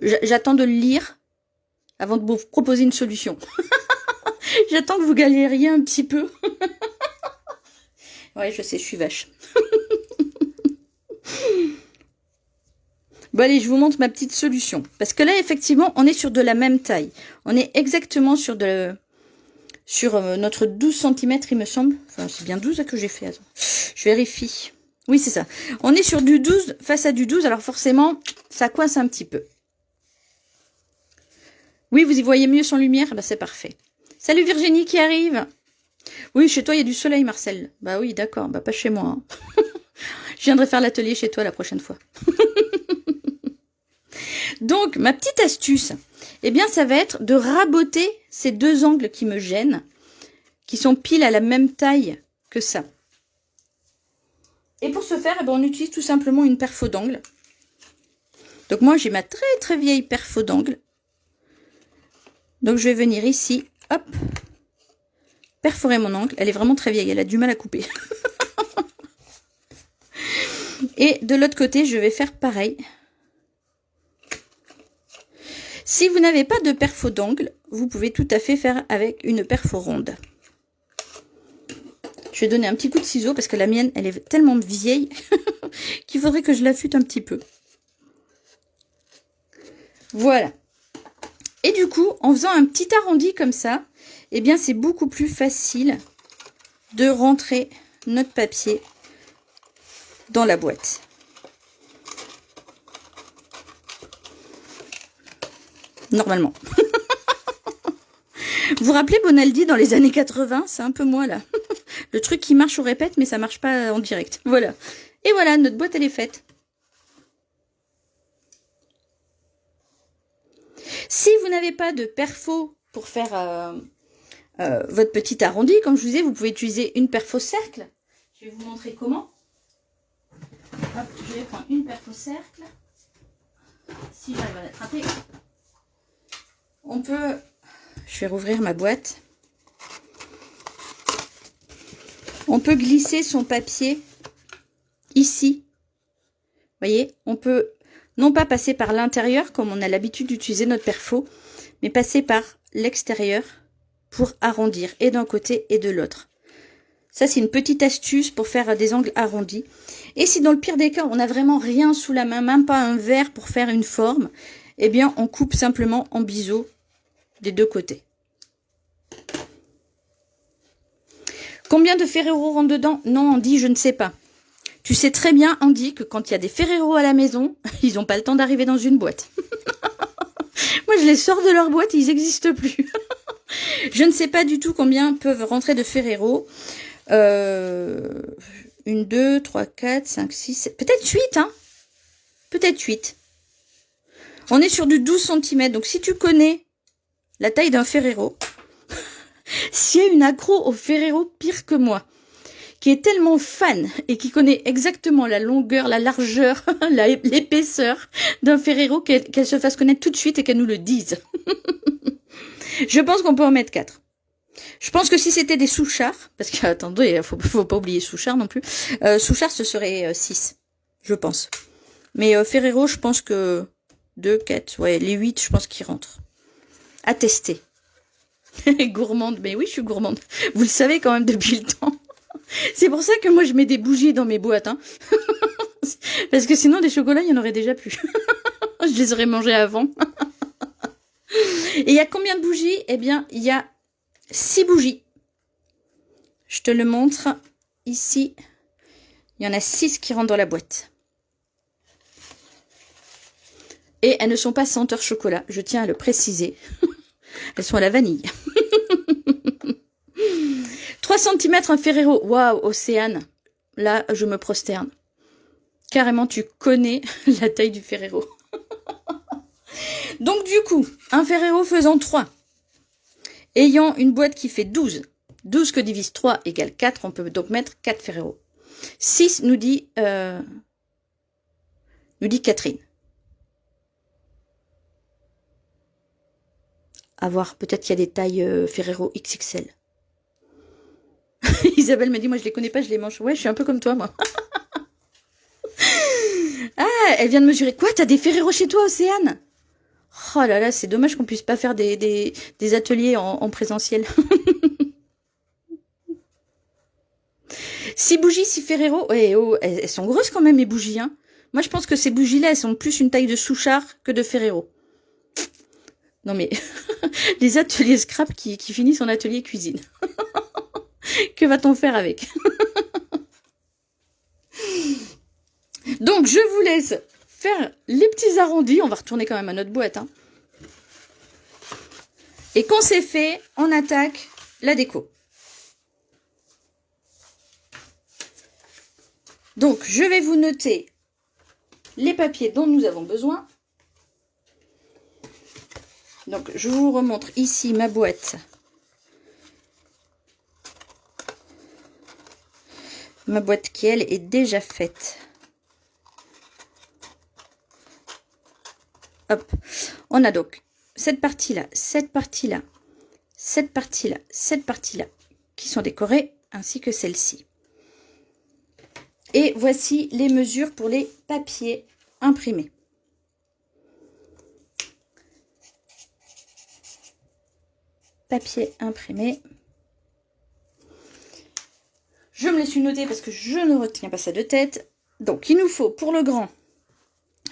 J'attends de le lire avant de vous proposer une solution. J'attends que vous galériez un petit peu. Ouais, je sais, je suis vache. Bon, allez, je vous montre ma petite solution. Parce que là, effectivement, on est sur de la même taille. On est exactement sur notre 12 cm, il me semble. Enfin, c'est bien 12 que j'ai fait. Attends. Je vérifie. Oui, c'est ça. On est sur du 12 face à du 12. Alors, forcément, ça coince un petit peu. Oui, vous y voyez mieux sans lumière? Bah, c'est parfait. Salut Virginie qui arrive. Oui, chez toi, il y a du soleil, Marcel. Bah oui, d'accord. Bah, pas chez moi. Hein. Je viendrai faire l'atelier chez toi la prochaine fois. Donc, ma petite astuce, eh bien, ça va être de raboter ces deux angles qui me gênent, qui sont pile à la même taille que ça. Et pour ce faire, eh bien, on utilise tout simplement une perfo d'angle. Donc, moi, j'ai ma très très vieille perfo d'angle. Donc, je vais venir ici, hop, perforer mon angle. Elle est vraiment très vieille, elle a du mal à couper. Et de l'autre côté, je vais faire pareil. Si vous n'avez pas de perfo d'angle, vous pouvez tout à fait faire avec une perfo ronde. Je vais donner un petit coup de ciseau parce que la mienne, elle est tellement vieille qu'il faudrait que je l'affûte un petit peu. Voilà. Et du coup, en faisant un petit arrondi comme ça, eh bien, c'est beaucoup plus facile de rentrer notre papier dans la boîte. Normalement. Vous vous rappelez Bonaldi dans les années 80? C'est un peu moi là. Le truc qui marche au répète, mais ça marche pas en direct. Voilà. Et voilà, notre boîte, elle est faite. Si vous n'avez pas de perfo pour faire votre petit arrondi, comme je vous disais, vous pouvez utiliser une perfo cercle. Je vais vous montrer comment. Hop, je vais prendre une perfo cercle. Si j'arrive à l'attraper. On peut... Je vais rouvrir ma boîte. On peut glisser son papier ici. Vous voyez, on peut non pas passer par l'intérieur comme on a l'habitude d'utiliser notre perfo, mais passer par l'extérieur pour arrondir et d'un côté et de l'autre. Ça, c'est une petite astuce pour faire des angles arrondis. Et si dans le pire des cas, on n'a vraiment rien sous la main, même pas un verre pour faire une forme, eh bien, on coupe simplement en biseau des deux côtés. Combien de Ferrero rentre dedans? Non, Andy, je ne sais pas. Tu sais très bien, Andy, que quand il y a des Ferrero à la maison, ils n'ont pas le temps d'arriver dans une boîte. Moi, je les sors de leur boîte et ils n'existent plus. Je ne sais pas du tout combien peuvent rentrer de Ferrero. 1, 2, 3, 4, 5, 6, 7... Peut-être 8, hein. Peut-être 8. On est sur du 12 cm. Donc, si tu connais la taille d'un Ferrero, s'il y a une accro au Ferrero pire que moi, qui est tellement fan et qui connaît exactement la longueur, la largeur, l'épaisseur d'un Ferrero, qu'elle se fasse connaître tout de suite et qu'elle nous le dise. Je pense qu'on peut en mettre 4. Je pense que si c'était des Souchard, parce que, attendez, faut pas oublier Souchard non plus, Souchard ce serait 6, je pense. Mais Ferrero, je pense que 2, 4, ouais, les 8, je pense qu'ils rentrent. À tester. Gourmande, mais oui, je suis gourmande. Vous le savez quand même depuis le temps. C'est pour ça que moi, je mets des bougies dans mes boîtes. Hein. Parce que sinon, des chocolats, il y en aurait déjà plus. Je les aurais mangés avant. Et il y a combien de bougies? Eh bien, il y a 6 bougies. Je te le montre ici. Il y en a 6 qui rentrent dans la boîte. Et elles ne sont pas senteur chocolat, je tiens à le préciser. Elles sont à la vanille. 3 cm un Ferrero. Waouh, Océane. Là, je me prosterne. Carrément, tu connais la taille du Ferrero. Donc, du coup, un Ferrero faisant 3, ayant une boîte qui fait 12. 12 que divise 3 égale 4. On peut donc mettre 4 Ferrero. 6 nous dit Catherine. À voir, peut-être qu'il y a des tailles Ferrero XXL. Isabelle me dit, moi je les connais pas, je les mange. Ouais, je suis un peu comme toi, moi. Ah, elle vient de mesurer. Quoi, t'as des Ferrero chez toi, Océane? Oh là là, c'est dommage qu'on puisse pas faire des ateliers en présentiel. 6 bougies, 6 Ferrero. Ouais, oh, elles sont grosses quand même, mes bougies. Hein. Moi, je pense que ces bougies-là, elles sont plus une taille de Souchard que de Ferrero. Non mais, les ateliers scrap qui finissent en atelier cuisine. Que va-t-on faire avec? Donc, je vous laisse faire les petits arrondis. On va retourner quand même à notre boîte. Hein. Et quand c'est fait, on attaque la déco. Donc, je vais vous noter les papiers dont nous avons besoin. Donc, je vous remontre ici ma boîte. Ma boîte qui, elle, est déjà faite. Hop. On a donc cette partie-là, cette partie-là, cette partie-là, cette partie-là, qui sont décorées, ainsi que celle-ci. Et voici les mesures pour les papiers imprimés. Papier imprimé. Je me les suis noté parce que je ne retiens pas ça de tête. Donc, il nous faut pour le grand,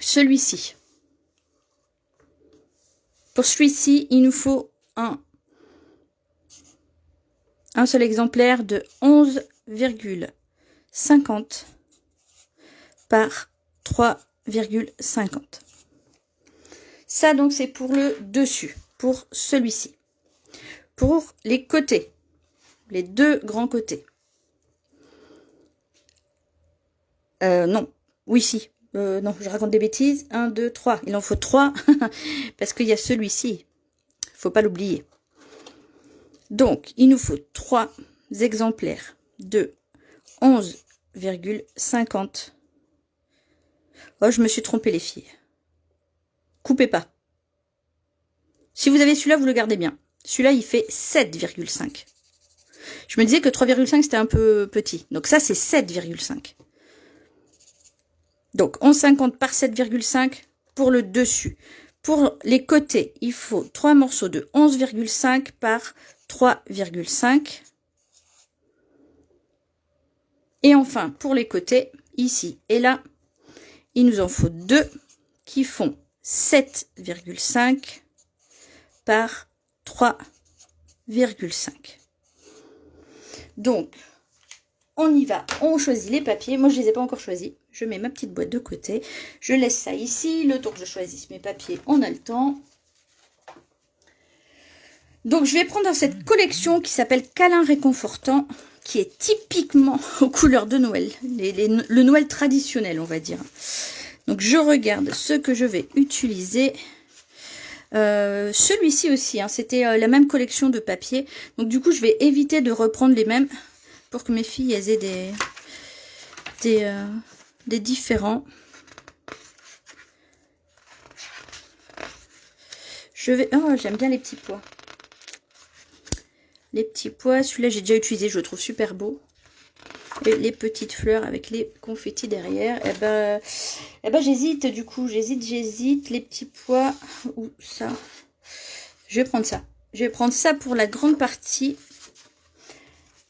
celui-ci. Pour celui-ci, il nous faut un seul exemplaire de 11,50 par 3,50. Ça, donc, c'est pour le dessus, pour celui-ci. Pour les côtés, les deux grands côtés. Non, oui, si. Non, je raconte des bêtises. 1, 2, 3. Il en faut 3 parce qu'il y a celui-ci. Faut pas l'oublier. Donc, il nous faut 3 exemplaires de 11,50. Oh, je me suis trompée, les filles. Coupez pas. Si vous avez celui-là, vous le gardez bien. Celui-là, il fait 7,5. Je me disais que 3,5, c'était un peu petit. Donc ça, c'est 7,5. Donc, 11,50 par 7,5 pour le dessus. Pour les côtés, il faut 3 morceaux de 11,5 par 3,5. Et enfin, pour les côtés, ici et là, il nous en faut 2 qui font 7,5 par 3,5. Donc, on y va, on choisit les papiers. Moi, je ne les ai pas encore choisis. Je mets ma petite boîte de côté. Je laisse ça ici. Le temps que je choisisse mes papiers, on a le temps. Donc, je vais prendre cette collection qui s'appelle Câlin Réconfortant, qui est typiquement aux couleurs de Noël. Le Noël traditionnel, on va dire. Donc je regarde ce que je vais utiliser. Celui-ci aussi, hein, c'était la même collection de papier. Donc du coup, je vais éviter de reprendre les mêmes pour que mes filles elles aient des différents. Je vais... Oh, j'aime bien les petits pois. Les petits pois, celui-là j'ai déjà utilisé, je le trouve super beau. Et les petites fleurs avec les confettis derrière. Eh ben j'hésite du coup, j'hésite. Les petits pois ou ça. Je vais prendre ça. Je vais prendre ça pour la grande partie.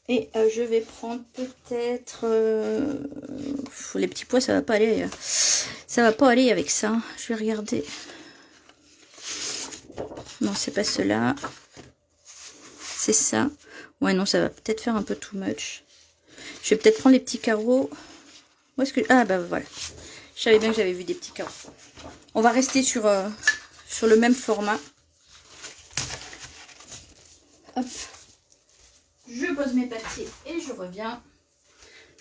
Et je vais prendre peut-être... les petits pois, ça va pas aller. Ça va pas aller avec ça. Je vais regarder. Non, c'est pas cela. C'est ça. Ouais, non, ça va peut-être faire un peu too much. Je vais peut-être prendre les petits carreaux. Où est-ce que... Ah, bah voilà. Je savais bien que j'avais vu des petits carreaux. On va rester sur le même format. Hop. Je pose mes papiers et je reviens.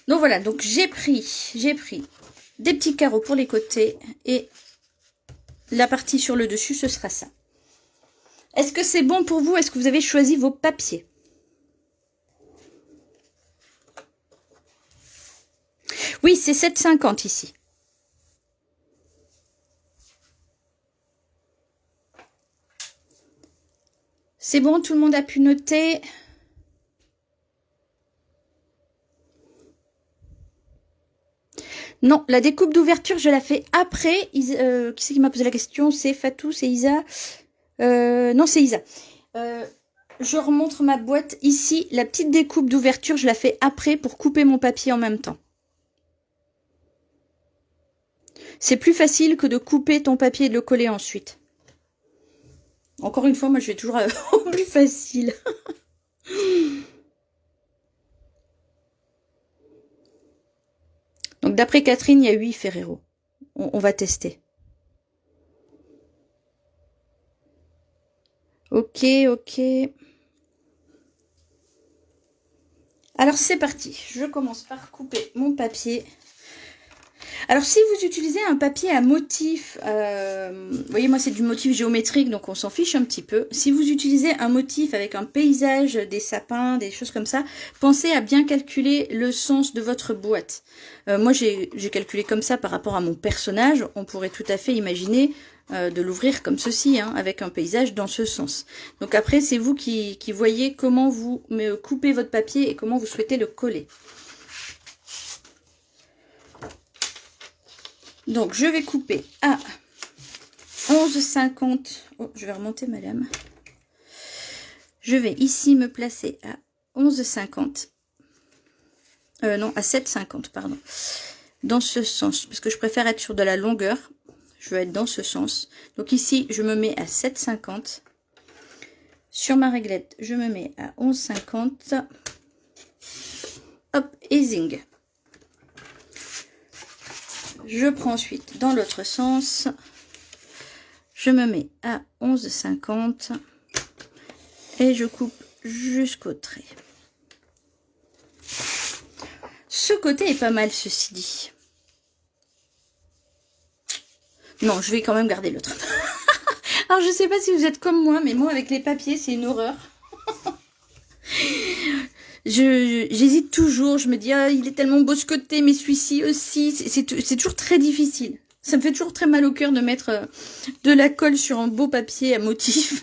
Donc voilà, donc j'ai pris des petits carreaux pour les côtés. Et la partie sur le dessus, ce sera ça. Est-ce que c'est bon pour vous? Est-ce que vous avez choisi vos papiers? Oui, c'est 7,50 ici. C'est bon, tout le monde a pu noter. Non, la découpe d'ouverture, je la fais après. Qui c'est qui m'a posé la question? C'est Fatou, c'est Isa? Non, c'est Isa. Je remontre ma boîte ici. La petite découpe d'ouverture, je la fais après pour couper mon papier en même temps. C'est plus facile que de couper ton papier et de le coller ensuite. Encore une fois, moi je vais toujours au plus facile. Donc d'après Catherine, il y a 8 Ferrero. On va tester. Ok, ok. Alors c'est parti. Je commence par couper mon papier. Alors si vous utilisez un papier à motif, vous voyez moi c'est du motif géométrique donc on s'en fiche un petit peu. Si vous utilisez un motif avec un paysage, des sapins, des choses comme ça, pensez à bien calculer le sens de votre boîte. Moi j'ai calculé comme ça par rapport à mon personnage. On pourrait tout à fait imaginer de l'ouvrir comme ceci, hein, avec un paysage dans ce sens. Donc après c'est vous qui voyez comment vous coupez votre papier et comment vous souhaitez le coller. Donc, je vais couper à 11,50. Oh, je vais remonter, madame. Je vais ici me placer à 11,50. Non, à 7,50, pardon. Dans ce sens, parce que je préfère être sur de la longueur. Je veux être dans ce sens. Donc ici, je me mets à 7,50. Sur ma réglette, je me mets à 11,50. Hop, et zing. Je prends ensuite dans l'autre sens, je me mets à 11,50 et je coupe jusqu'au trait. Ce côté est pas mal, ceci dit. Non, je vais quand même garder l'autre. Alors, je sais pas si vous êtes comme moi, mais moi, avec les papiers, c'est une horreur. J'hésite toujours, je me dis ah, il est tellement beau ce côté, mais celui-ci aussi, c'est toujours très difficile. Ça me fait toujours très mal au cœur de mettre de la colle sur un beau papier à motif.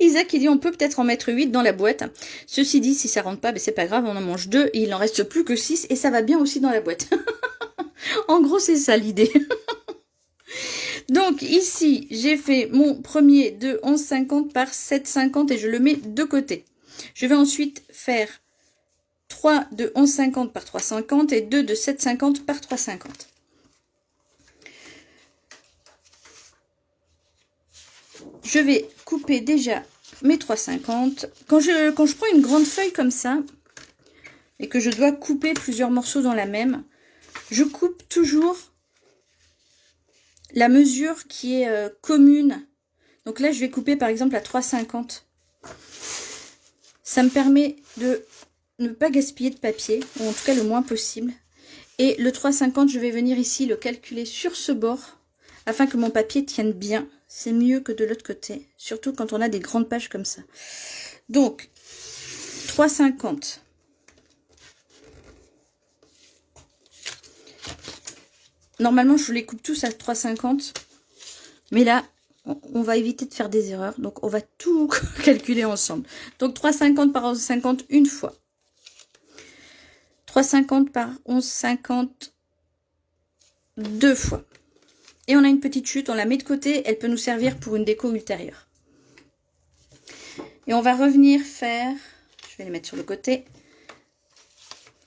Isaac qui dit on peut peut-être en mettre 8 dans la boîte. Ceci dit, si ça rentre pas, ben c'est pas grave, on en mange 2 et il n'en reste plus que 6 et ça va bien aussi dans la boîte. En gros, c'est ça l'idée. Donc ici, j'ai fait mon premier de 11,50 par 7,50 et je le mets de côté. Je vais ensuite faire 3 de 11,50 par 3,50 et 2 de 7,50 par 3,50. Je vais couper déjà mes 3,50. Quand je prends une grande feuille comme ça et que je dois couper plusieurs morceaux dans la même, je coupe toujours la mesure qui est commune. Donc là, je vais couper par exemple à 3,50. Ça me permet de ne pas gaspiller de papier, ou en tout cas le moins possible. Et le 3,50, je vais venir ici le calculer sur ce bord, afin que mon papier tienne bien. C'est mieux que de l'autre côté, surtout quand on a des grandes pages comme ça. Donc, 3,50. Normalement, je vous les coupe tous à 3,50. Mais là, on va éviter de faire des erreurs. Donc, on va tout calculer ensemble. Donc, 3,50 par 11,50 une fois. 3,50 par 11,50 deux fois. Et on a une petite chute, on la met de côté. Elle peut nous servir pour une déco ultérieure. Et on va revenir faire, je vais les mettre sur le côté,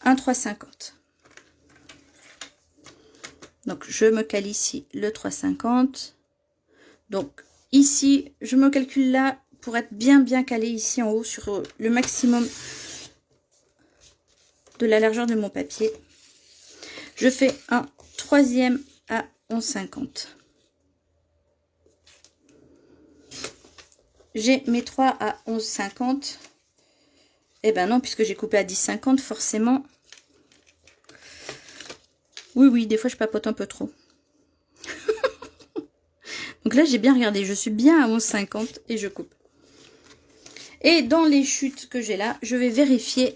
un 3,50. Donc, je me cale ici le 3,50. Donc, ici, je me calcule là pour être bien calé ici en haut sur le maximum de la largeur de mon papier. Je fais un troisième à 11,50. J'ai mes 3 à 11,50. Eh ben non, puisque j'ai coupé à 10,50, forcément. Oui, des fois je papote un peu trop. Donc là, j'ai bien regardé. Je suis bien à 11,50 et je coupe. Et dans les chutes que j'ai là, je vais vérifier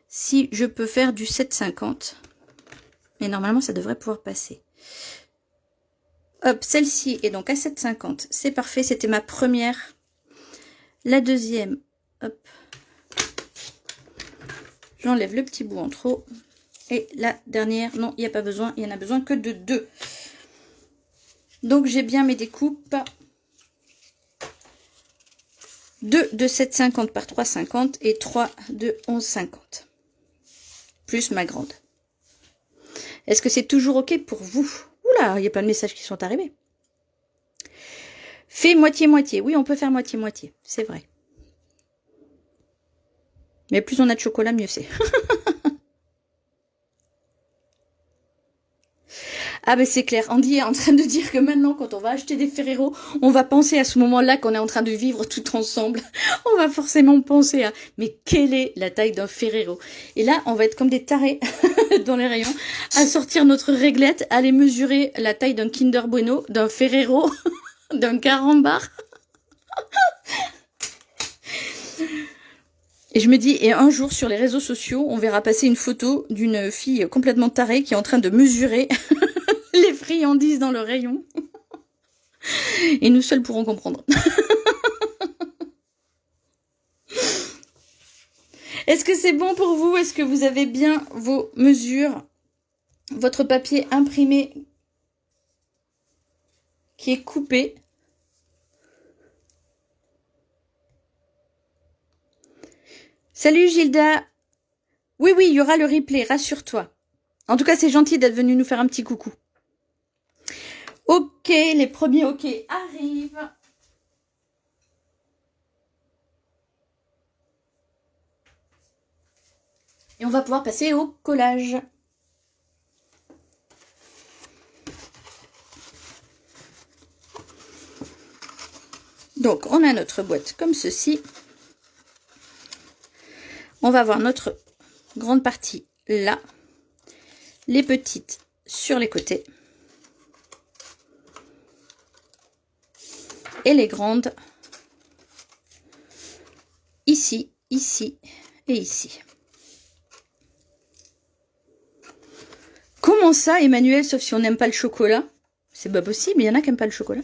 si je peux faire du 7,50. Mais normalement, ça devrait pouvoir passer. Hop, celle-ci est donc à 7,50. C'est parfait, c'était ma première. La deuxième, hop. J'enlève le petit bout en trop. Et la dernière, non, il n'y a pas besoin. Il n'y en a besoin que de 2. Donc, j'ai bien mes découpes. 2 de 7,50 par 3,50 et 3 de 11,50. Plus ma grande. Est-ce que c'est toujours OK pour vous? Oula, il y a plein de messages qui sont arrivés. Fais moitié-moitié. Oui, on peut faire moitié-moitié. C'est vrai. Mais plus on a de chocolat, mieux c'est. Ah ben c'est clair, Andy est en train de dire que maintenant quand on va acheter des Ferrero, on va penser à ce moment-là qu'on est en train de vivre tout ensemble. On va forcément penser à, mais quelle est la taille d'un Ferrero? Et là, on va être comme des tarés dans les rayons, à sortir notre réglette, à aller mesurer la taille d'un Kinder Bueno, d'un Ferrero, d'un Carambar. Et je me dis, et un jour sur les réseaux sociaux, on verra passer une photo d'une fille complètement tarée qui est en train de mesurer les friandises dans le rayon. Et nous seuls pourrons comprendre. Est-ce que c'est bon pour vous? Est-ce que vous avez bien vos mesures? Votre papier imprimé qui est coupé? Salut Gilda. Oui, il y aura le replay, rassure-toi. En tout cas, c'est gentil d'être venu nous faire un petit coucou. Ok, les premiers ok arrivent. Et on va pouvoir passer au collage. Donc, on a notre boîte comme ceci. On va avoir notre grande partie là. Les petites sur les côtés. Et les grandes ici, ici et ici. Comment ça, Emmanuel, sauf si on n'aime pas le chocolat? C'est pas possible, il y en a qui n'aiment pas le chocolat.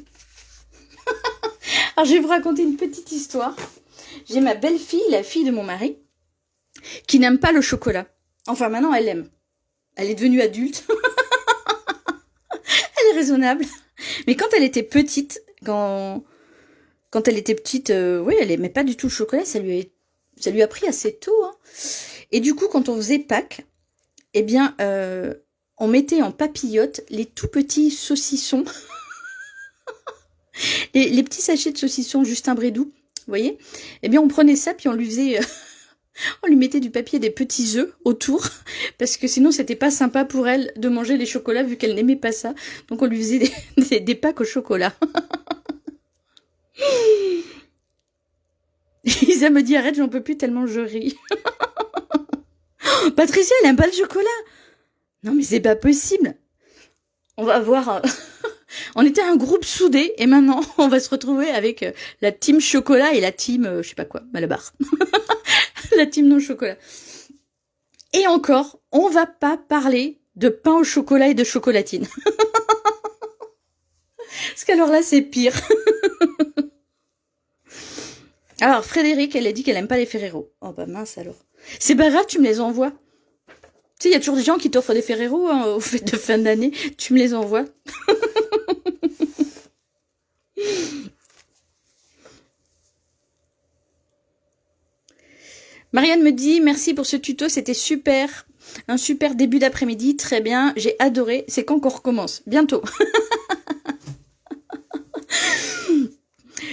Alors, je vais vous raconter une petite histoire. J'ai ma belle-fille, la fille de mon mari, qui n'aime pas le chocolat. Enfin, maintenant, elle l'aime. Elle est devenue adulte. Elle est raisonnable. Mais quand elle était petite, quand elle était petite, oui, elle aimait pas du tout le chocolat. Ça lui a pris assez tôt. Hein. Et du coup, quand on faisait Pâques, eh bien, on mettait en papillote les tout petits saucissons. les petits sachets de saucissons Justin Brédoux, vous voyez? Eh bien, on prenait ça, puis on lui faisait... on lui mettait du papier, des petits œufs autour, parce que sinon c'était pas sympa pour elle de manger les chocolats vu qu'elle n'aimait pas ça. Donc on lui faisait des Pâques au chocolat. Lisa me dit arrête, j'en peux plus tellement je ris. Patricia, elle aime pas le chocolat. Non mais c'est pas possible. On va voir. On était un groupe soudé et maintenant on va se retrouver avec la team chocolat et la team je sais pas quoi, Malabar. La team non chocolat. Et encore, on va pas parler de pain au chocolat et de chocolatine. Parce qu'alors là c'est pire. Alors Frédéric, elle a dit qu'elle aime pas les Ferrero. Oh bah mince alors. C'est pas grave, tu me les envoies. Tu sais, il y a toujours des gens qui t'offrent des Ferrero hein, au fait de fin d'année. Tu me les envoies. Marianne me dit merci pour ce tuto, c'était super. Un super début d'après-midi, très bien, j'ai adoré. C'est quand qu'on recommence? Bientôt.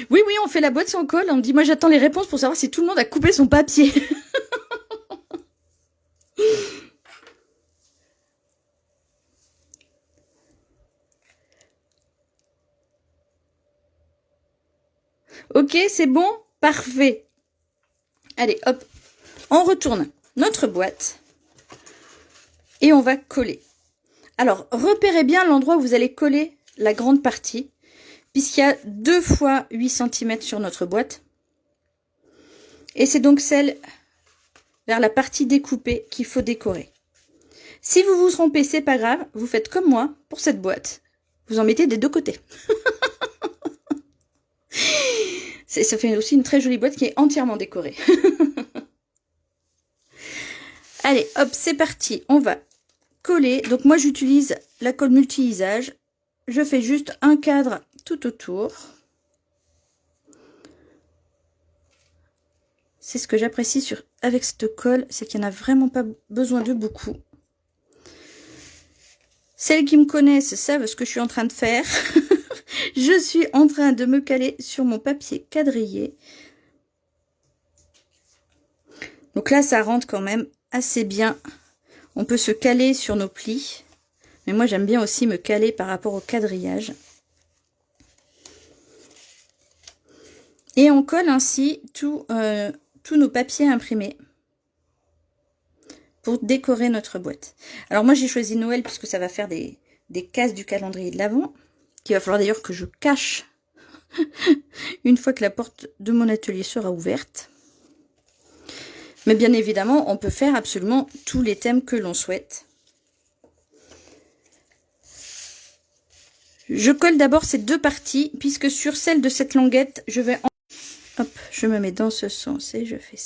Oui, on fait la boîte sans colle. On me dit, moi j'attends les réponses pour savoir si tout le monde a coupé son papier. Ok, c'est bon? Parfait. Allez, hop. On retourne notre boîte. Et on va coller. Alors, repérez bien l'endroit où vous allez coller la grande partie. Puisqu'il y a 2 fois 8 cm sur notre boîte. Et c'est donc celle vers la partie découpée qu'il faut décorer. Si vous vous trompez, c'est pas grave. Vous faites comme moi pour cette boîte. Vous en mettez des 2 côtés. Ça fait aussi une très jolie boîte qui est entièrement décorée. Allez, hop, c'est parti. On va coller. Donc moi, j'utilise la colle multi-usage. Je fais juste un cadre tout autour. C'est ce que j'apprécie avec cette colle, c'est qu'il n'y en a vraiment pas besoin de beaucoup. Celles qui me connaissent savent ce que je suis en train de faire. Je suis en train de me caler sur mon papier quadrillé. Donc là, ça rentre quand même assez bien. On peut se caler sur nos plis. Mais moi, j'aime bien aussi me caler par rapport au quadrillage. Et on colle ainsi tous nos papiers imprimés pour décorer notre boîte. Alors moi, j'ai choisi Noël puisque ça va faire des cases du calendrier de l'Avent, qu'il va falloir d'ailleurs que je cache une fois que la porte de mon atelier sera ouverte. Mais bien évidemment, on peut faire absolument tous les thèmes que l'on souhaite. Je colle d'abord ces 2 parties, puisque sur celle de cette languette, je vais... Hop, je me mets dans ce sens et je fais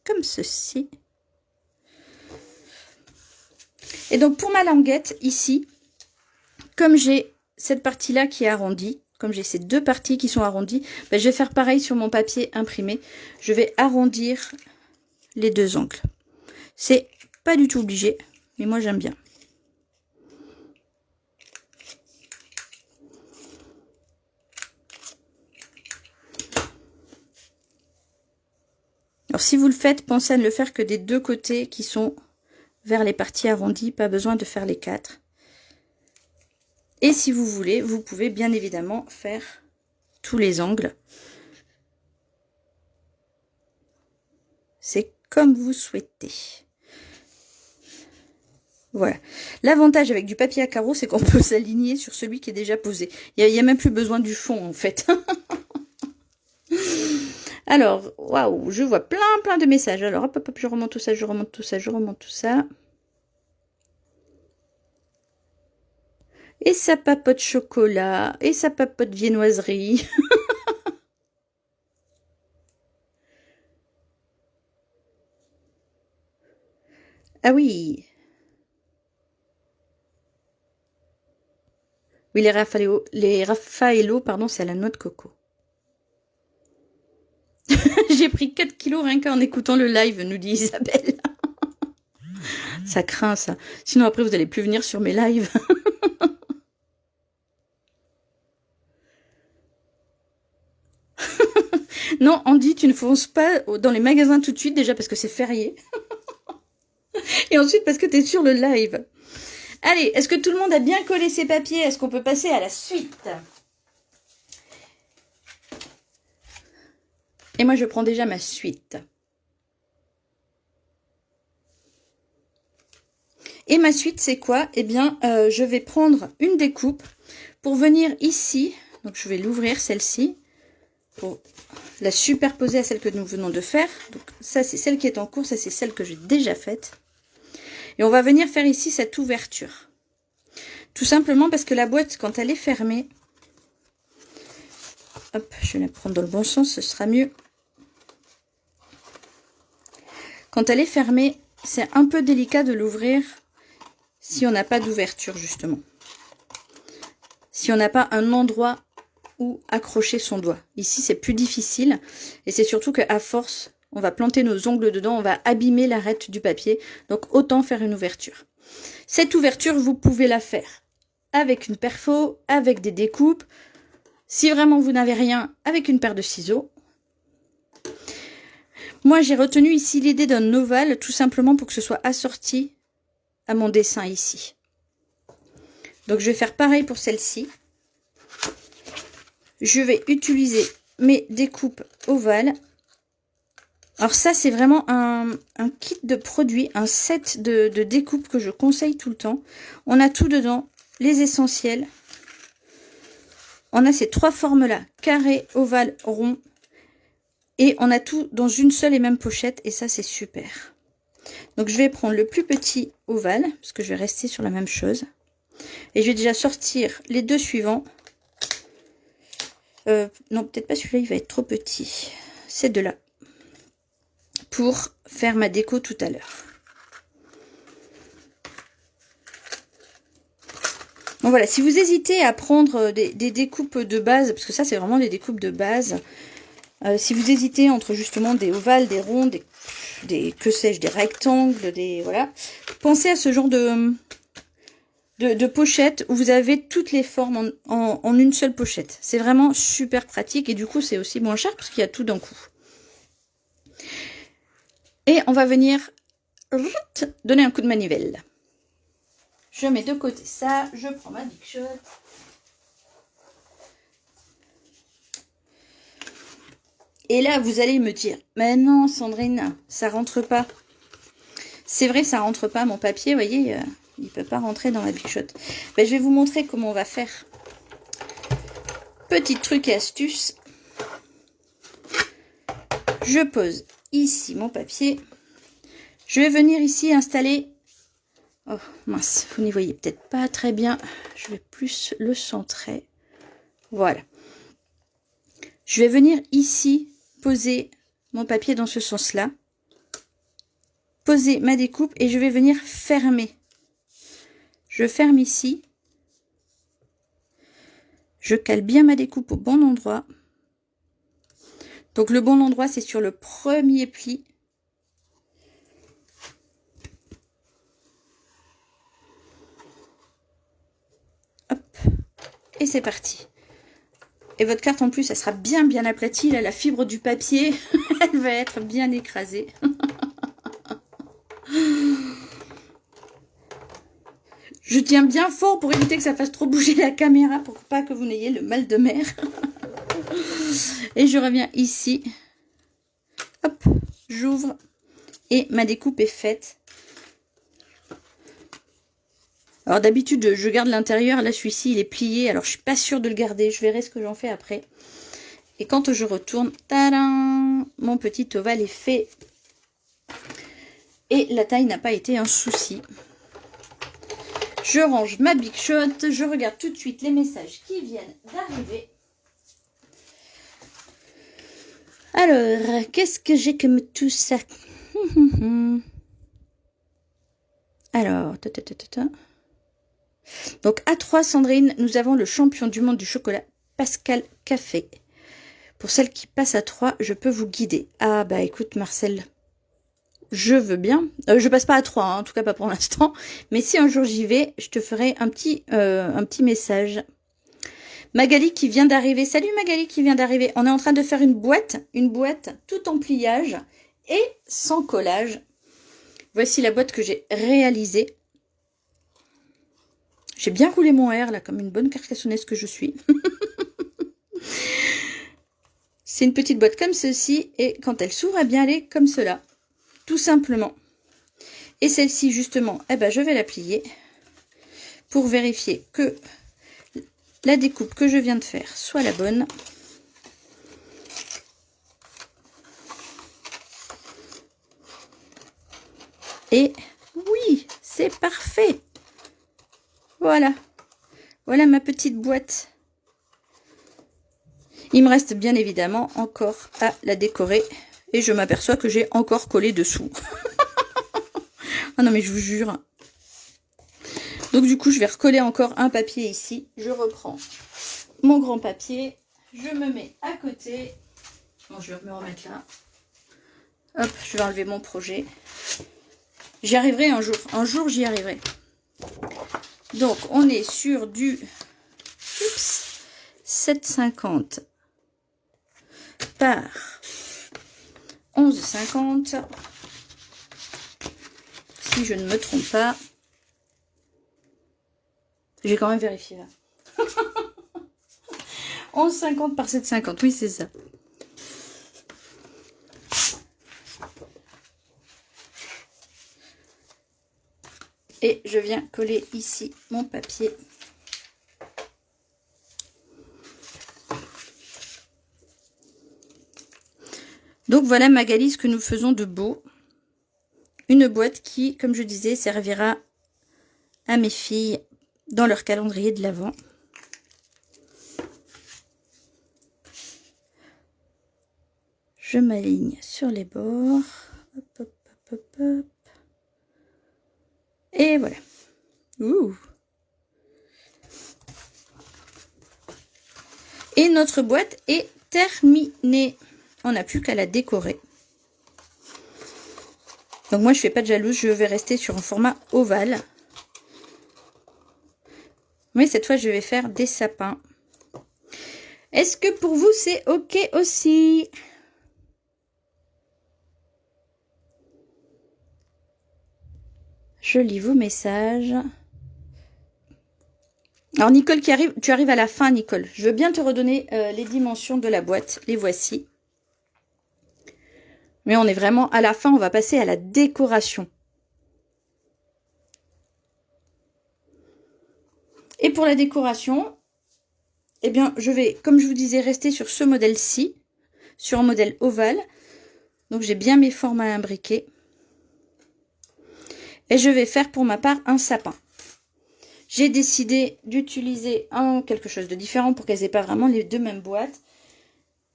comme ceci. Et donc pour ma languette, ici, comme j'ai cette partie-là qui est arrondie, comme j'ai ces 2 parties qui sont arrondies, ben, je vais faire pareil sur mon papier imprimé. Je vais arrondir les 2 angles. C'est pas du tout obligé, mais moi j'aime bien. Alors si vous le faites, pensez à ne le faire que des 2 côtés qui sont vers les parties arrondies, pas besoin de faire les 4. Et si vous voulez, vous pouvez bien évidemment faire tous les angles. C'est comme vous souhaitez. Voilà. L'avantage avec du papier à carreaux, c'est qu'on peut s'aligner sur celui qui est déjà posé. Il n'y a même plus besoin du fond en fait. Alors, waouh, je vois plein de messages. Alors, hop, hop, je remonte tout ça, je remonte tout ça, je remonte tout ça. Et ça papote chocolat, et ça papote viennoiserie. Ah oui. Oui, les Raffaello, pardon, c'est à la noix de coco. J'ai pris 4 kilos rien qu'en écoutant le live, nous dit Isabelle. Ça craint, ça. Sinon, après, vous n'allez plus venir sur mes lives. Non, Andy, tu ne fonces pas dans les magasins tout de suite, déjà parce que c'est férié. Et ensuite parce que tu es sur le live. Allez, est-ce que tout le monde a bien collé ses papiers? Est-ce qu'on peut passer à la suite? Et moi, je prends déjà ma suite. Et ma suite, c'est quoi? Eh bien, je vais prendre une découpe pour venir ici. Donc, je vais l'ouvrir, celle-ci, pour la superposer à celle que nous venons de faire. Donc, ça, c'est celle qui est en cours. Ça, c'est celle que j'ai déjà faite. Et on va venir faire ici cette ouverture. Tout simplement parce que la boîte, quand elle est fermée... Hop, je vais la prendre dans le bon sens, ce sera mieux. Quand elle est fermée, c'est un peu délicat de l'ouvrir si on n'a pas d'ouverture, justement. Si on n'a pas un endroit où accrocher son doigt. Ici, c'est plus difficile. Et c'est surtout qu'à force, on va planter nos ongles dedans, on va abîmer l'arête du papier. Donc, autant faire une ouverture. Cette ouverture, vous pouvez la faire avec une perfo, avec des découpes. Si vraiment vous n'avez rien, avec une paire de ciseaux. Moi, j'ai retenu ici l'idée d'un ovale, tout simplement pour que ce soit assorti à mon dessin ici. Donc, je vais faire pareil pour celle-ci. Je vais utiliser mes découpes ovales. Alors ça, c'est vraiment un kit de produits, un set de découpes que je conseille tout le temps. On a tout dedans, les essentiels. On a ces trois formes-là, carré, ovale, rond. Et on a tout dans une seule et même pochette. Et ça, c'est super. Donc, je vais prendre le plus petit ovale, parce que je vais rester sur la même chose. Et je vais déjà sortir les deux suivants. Non, peut-être pas celui-là, il va être trop petit. Ces deux-là. Pour faire ma déco tout à l'heure. Bon voilà, si vous hésitez à prendre des découpes de base, parce que ça c'est vraiment des découpes de base, si vous hésitez entre justement des ovales, des ronds, des que sais-je, des rectangles, voilà, pensez à ce genre de pochette où vous avez toutes les formes en une seule pochette. C'est vraiment super pratique et du coup c'est aussi moins cher parce qu'il y a tout d'un coup. Et on va venir donner un coup de manivelle. Je mets de côté ça, je prends ma Big Shot. Et là, vous allez me dire, mais non, Sandrine, ça rentre pas. C'est vrai, ça rentre pas. Mon papier, vous voyez, il ne peut pas rentrer dans ma Big Shot. Ben, je vais vous montrer comment on va faire. Petit truc et astuce. Je pose ici mon papier. Je vais venir ici installer... Oh mince, vous n'y voyez peut-être pas très bien. Je vais plus le centrer. Voilà. Je vais venir ici poser mon papier dans ce sens-là. Poser ma découpe et je vais venir fermer. Je ferme ici. Je cale bien ma découpe au bon endroit. Donc le bon endroit, c'est sur le premier pli. Hop. Et c'est parti. Et votre carte en plus, elle sera bien aplatie. Là, la fibre du papier, elle va être bien écrasée. Je tiens bien fort pour éviter que ça fasse trop bouger la caméra, pour pas que vous n'ayez le mal de mer. Et je reviens ici. Hop, j'ouvre. Et ma découpe est faite. Alors d'habitude, je garde l'intérieur. Là, celui-ci, il est plié. Alors, je suis pas sûre de le garder. Je verrai ce que j'en fais après. Et quand je retourne, tadam, mon petit ovale est fait. Et la taille n'a pas été un souci. Je range ma Big Shot. Je regarde tout de suite les messages qui viennent d'arriver. Alors, qu'est-ce que j'ai comme tout ça? Alors, donc à 3, Sandrine, nous avons le champion du monde du chocolat, Pascal Café. Pour celle qui passe à 3, je peux vous guider. Ah bah écoute Marcel, je veux bien. Je passe pas à 3, hein, en tout cas pas pour l'instant. Mais si un jour j'y vais, je te ferai un petit message. Magali qui vient d'arriver. Salut Magali qui vient d'arriver. On est en train de faire une boîte tout en pliage et sans collage. Voici la boîte que j'ai réalisée. J'ai bien roulé mon R là, comme une bonne carcassonnaise que je suis. C'est une petite boîte comme ceci et quand elle s'ouvre, eh bien elle est comme cela, tout simplement. Et celle-ci justement, eh ben, je vais la plier pour vérifier que la découpe que je viens de faire soit la bonne. Et oui, c'est parfait. Voilà. Voilà ma petite boîte. Il me reste bien évidemment encore à la décorer. Et je m'aperçois que j'ai encore collé dessous. Ah non mais je vous jure. Donc du coup je vais recoller encore un papier ici. Je reprends mon grand papier. Je me mets à côté. Bon, je vais me remettre là. Hop, je vais enlever mon projet. J'y arriverai un jour. Un jour j'y arriverai. Donc on est sur du 7,50 par 11,50. Si je ne me trompe pas. J'ai quand même vérifié là. 11,50 par 7,50. Oui, c'est ça. Et je viens coller ici mon papier. Donc voilà Magali, ce que nous faisons de beau. Une boîte qui, comme je disais, servira à mes filles dans leur calendrier de l'Avent. Je m'aligne sur les bords. Hop, hop, hop, hop, hop. Et voilà. Ouh. Et notre boîte est terminée. On n'a plus qu'à la décorer. Donc moi je fais pas de jalouse, je vais rester sur un format ovale. Mais cette fois je vais faire des sapins. Est-ce que pour vous c'est ok aussi? Je lis vos messages. Alors Nicole qui arrive, tu arrives à la fin Nicole. Je veux bien te redonner les dimensions de la boîte. Les voici. Mais on est vraiment à la fin, on va passer à la décoration. Et pour la décoration, eh bien, je vais, comme je vous disais, rester sur ce modèle-ci, sur un modèle ovale. Donc, j'ai bien mes formes à imbriquer. Et je vais faire pour ma part un sapin. J'ai décidé d'utiliser quelque chose de différent pour qu'elles n'aient pas vraiment les deux mêmes boîtes.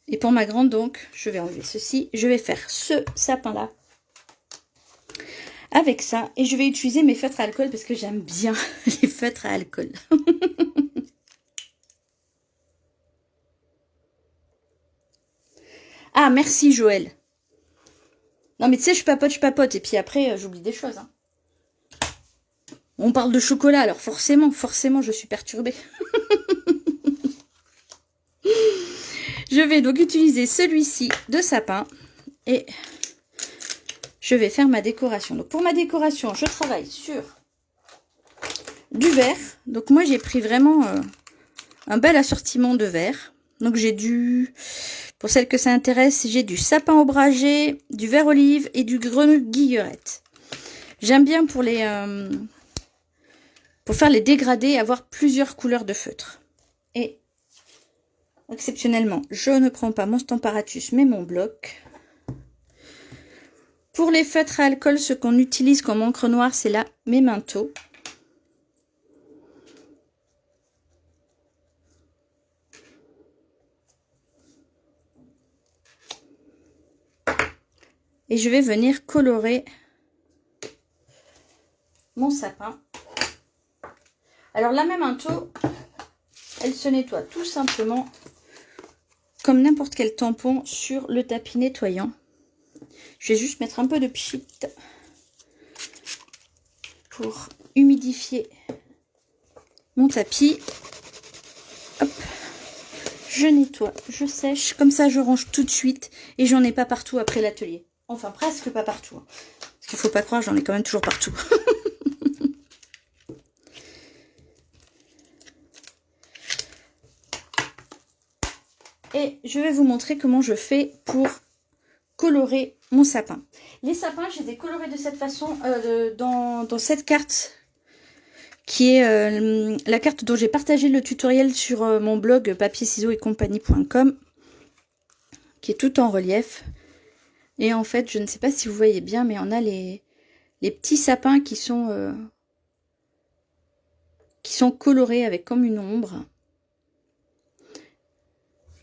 Et pour ma grande, donc, je vais enlever ceci. Je vais faire ce sapin-là avec ça. Et je vais utiliser mes feutres à alcool parce que j'aime bien les feutres à alcool. Ah, merci Joël. Non, mais tu sais, je papote. Et puis après, j'oublie des choses. Hein. On parle de chocolat, alors forcément, je suis perturbée. Je vais donc utiliser celui-ci de sapin et je vais faire ma décoration. Donc pour ma décoration, je travaille sur du verre. Donc moi j'ai pris vraiment un bel assortiment de verre. Donc j'ai pour celles que ça intéresse, j'ai du sapin ombragé, du vert olive et du grenouille guillerette. J'aime bien pour faire les dégradés, avoir plusieurs couleurs de feutre. Et exceptionnellement, je ne prends pas mon Stamparatus, mais mon bloc. Pour les feutres à alcool, ce qu'on utilise comme encre noire, c'est la Memento. Et je vais venir colorer mon sapin. Alors la Memento, elle se nettoie tout simplement comme n'importe quel tampon sur le tapis nettoyant. Je vais juste mettre un peu de pchit pour humidifier mon tapis. Hop, je nettoie, je sèche, comme ça je range tout de suite et j'en ai pas partout après l'atelier. Enfin presque pas partout. Hein. Parce qu'il faut pas croire, j'en ai quand même toujours partout. et je vais vous montrer comment je fais pour colorer mon sapin. Les sapins, je les ai colorés de cette façon dans cette carte qui est la carte dont j'ai partagé le tutoriel sur mon blog papier ciseaux et compagnie.com, qui est tout en relief. Et en fait, je ne sais pas si vous voyez bien, mais on a les petits sapins qui sont colorés avec comme une ombre.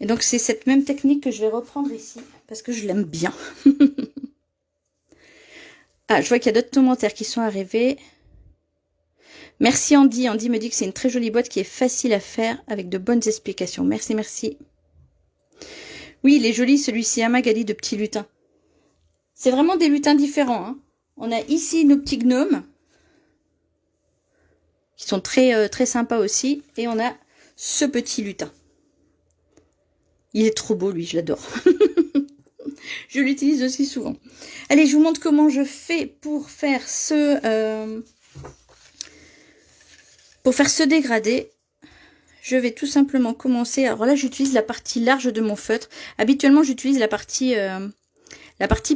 Et donc c'est cette même technique que je vais reprendre ici, parce que je l'aime bien. Ah, je vois qu'il y a d'autres commentaires qui sont arrivés. Merci Andy. Andy me dit que c'est une très jolie boîte qui est facile à faire avec de bonnes explications. Merci, merci. Oui, il est joli celui-ci, hein, Magali, de petits lutins. C'est vraiment des lutins différents. Hein. On a ici nos petits gnomes, qui sont très, très sympas aussi. Et on a ce petit lutin. Il est trop beau, lui, je l'adore. Je l'utilise aussi souvent. Allez, je vous montre comment je fais pour faire ce dégradé. Je vais tout simplement commencer. Alors là, j'utilise la partie large de mon feutre. Habituellement, j'utilise la partie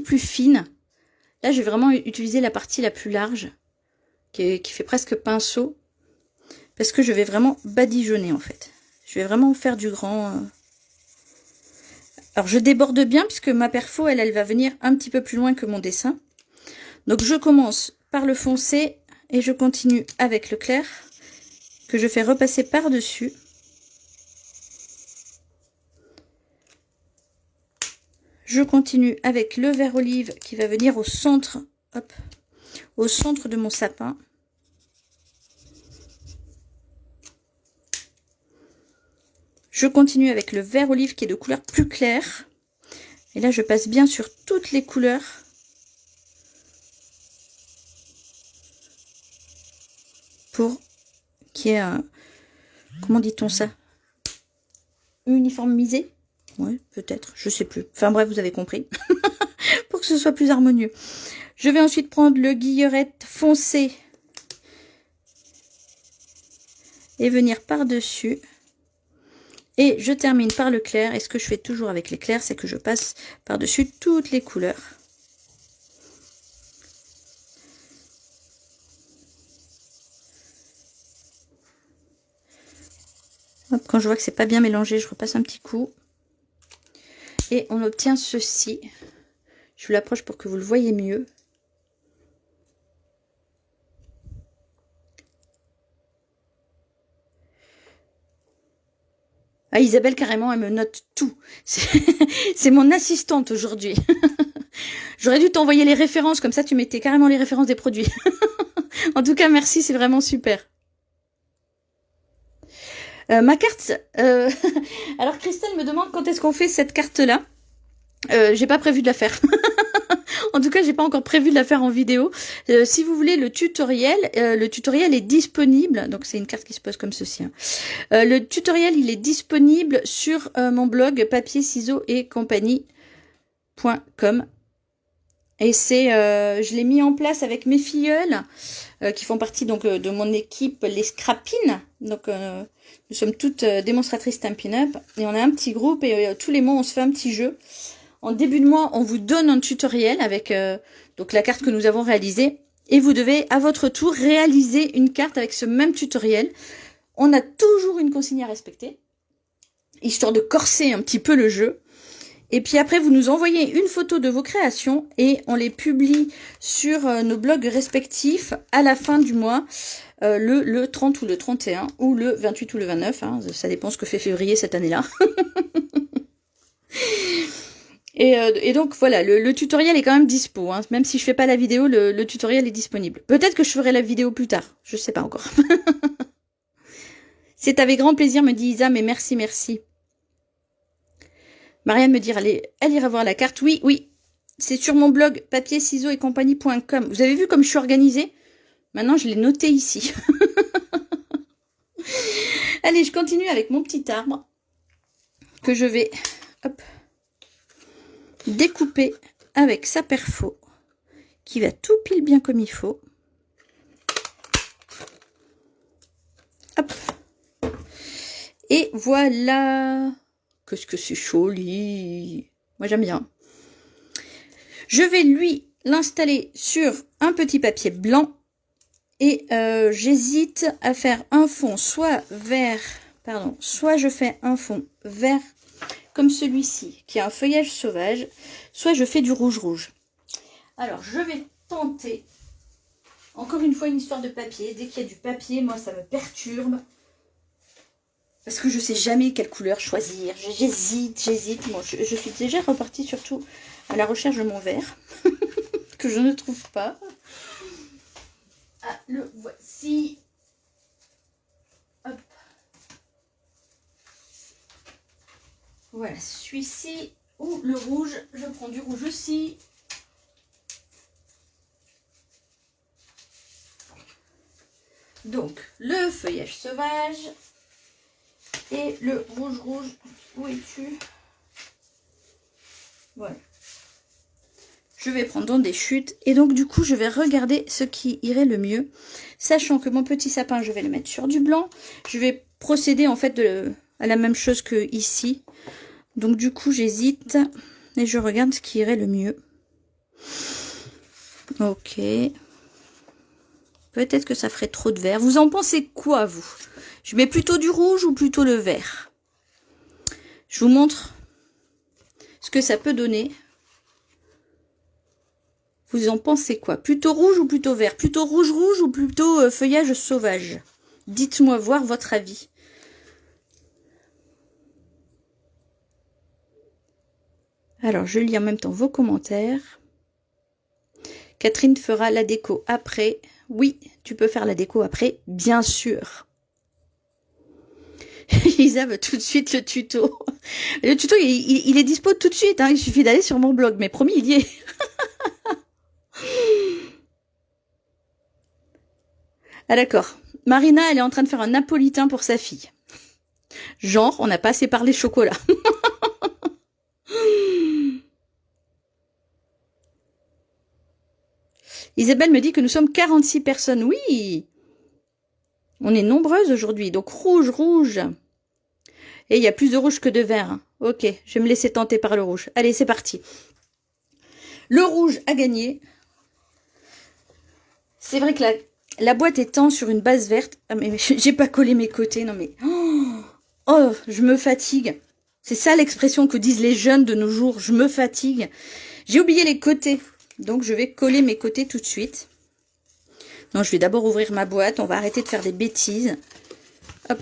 plus fine. Là, je vais vraiment utiliser la partie la plus large, qui fait presque pinceau, parce que je vais vraiment badigeonner, en fait. Je vais vraiment faire du grand... Alors, je déborde bien, puisque ma perfo, elle va venir un petit peu plus loin que mon dessin. Donc, je commence par le foncé, et je continue avec le clair, que je fais repasser par-dessus. Je continue avec le vert olive qui va venir au centre, hop, au centre de mon sapin. Je continue avec le vert olive qui est de couleur plus claire. Et là, je passe bien sur toutes les couleurs. Pour qu'il y ait un... Comment dit-on ça? Uniformisé? Ouais, peut-être, je sais plus. Enfin bref, vous avez compris. Pour que ce soit plus harmonieux. Je vais ensuite prendre le guillerette foncé et venir par-dessus. Et je termine par le clair. Et ce que je fais toujours avec les clairs, c'est que je passe par-dessus toutes les couleurs. Hop, quand je vois que c'est pas bien mélangé, je repasse un petit coup. Et on obtient ceci. Je vous l'approche pour que vous le voyez mieux. Ah, Isabelle, carrément, elle me note tout. C'est mon assistante aujourd'hui. J'aurais dû t'envoyer les références, comme ça tu mettais carrément les références des produits. En tout cas, merci, c'est vraiment super. Ma carte... Alors, Christelle me demande quand est-ce qu'on fait cette carte-là. J'ai pas prévu de la faire. En tout cas, j'ai pas encore prévu de la faire en vidéo. Si vous voulez le tutoriel est disponible. Donc, c'est une carte qui se pose comme ceci. Hein. Le tutoriel, il est disponible sur mon blog papier, ciseaux et compagnie.com. Et je l'ai mis en place avec mes filleules qui font partie donc de mon équipe les Scrapines. Donc, nous sommes toutes démonstratrices Stampin' Up. Et on a un petit groupe et tous les mois, on se fait un petit jeu. En début de mois, on vous donne un tutoriel avec donc la carte que nous avons réalisée. Et vous devez, à votre tour, réaliser une carte avec ce même tutoriel. On a toujours une consigne à respecter, histoire de corser un petit peu le jeu. Et puis après, vous nous envoyez une photo de vos créations et on les publie sur nos blogs respectifs à la fin du mois, le 30 ou le 31 ou le 28 ou le 29. Hein, ça dépend ce que fait février cette année-là. Et donc voilà, le tutoriel est quand même dispo. Hein. Même si je fais pas la vidéo, le tutoriel est disponible. Peut-être que je ferai la vidéo plus tard. Je sais pas encore. C'est avec grand plaisir, me dit Isa, mais merci, merci. Marianne me dit, elle ira voir la carte. Oui, oui. C'est sur mon blog papier, ciseaux et compagnie.com. Vous avez vu comme je suis organisée? Maintenant, je l'ai noté ici. Allez, je continue avec mon petit arbre que je vais... Hop. Découper avec sa perfo qui va tout pile bien comme il faut. Hop. Et voilà. Qu'est-ce que c'est joli. Moi, j'aime bien. Je vais lui l'installer sur un petit papier blanc. Et j'hésite à faire un fond soit vert, pardon, soit je fais un fond vert comme celui-ci, qui a un feuillage sauvage, soit je fais du rouge. Alors, je vais tenter, encore une fois, une histoire de papier. Dès qu'il y a du papier, moi, ça me perturbe. Parce que je sais jamais quelle couleur choisir. J'hésite. Bon, je suis déjà repartie surtout à la recherche de mon vert, que je ne trouve pas. Ah, le voici. Hop. Voilà, celui-ci. Ou le rouge. Je prends du rouge aussi. Donc, le feuillage sauvage. Et le rouge. Où es-tu? Voilà. Je vais prendre dans des chutes et donc du coup je vais regarder ce qui irait le mieux, sachant que mon petit sapin je vais le mettre sur du blanc. Je vais procéder en fait à la même chose que ici, donc du coup j'hésite et je regarde ce qui irait le mieux. Ok, peut-être que ça ferait trop de vert. Vous en pensez quoi vous? Je mets plutôt du rouge ou plutôt le vert? Je vous montre ce que ça peut donner. Vous en pensez quoi? Plutôt rouge ou plutôt vert? Plutôt rouge ou plutôt feuillage sauvage? Dites-moi voir votre avis. Alors, je lis en même temps vos commentaires. Catherine fera la déco après. Oui, tu peux faire la déco après, bien sûr. Isa veut tout de suite le tuto. Le tuto, il est dispo tout de suite. Hein. Il suffit d'aller sur mon blog. Mais promis, il y est. Ah d'accord. Marina, elle est en train de faire un napolitain pour sa fille. Genre, on n'a pas assez parlé chocolat. Isabelle me dit que nous sommes 46 personnes. Oui, on est nombreuses aujourd'hui. Donc rouge. Et il y a plus de rouge que de vert. Hein. Ok, je vais me laisser tenter par le rouge. Allez, c'est parti. Le rouge a gagné. C'est vrai que la boîte étant sur une base verte. Ah, mais j'ai pas collé mes côtés. Non mais... Oh, je me fatigue. C'est ça l'expression que disent les jeunes de nos jours. Je me fatigue. J'ai oublié les côtés. Donc, je vais coller mes côtés tout de suite. Non, je vais d'abord ouvrir ma boîte. On va arrêter de faire des bêtises. Hop,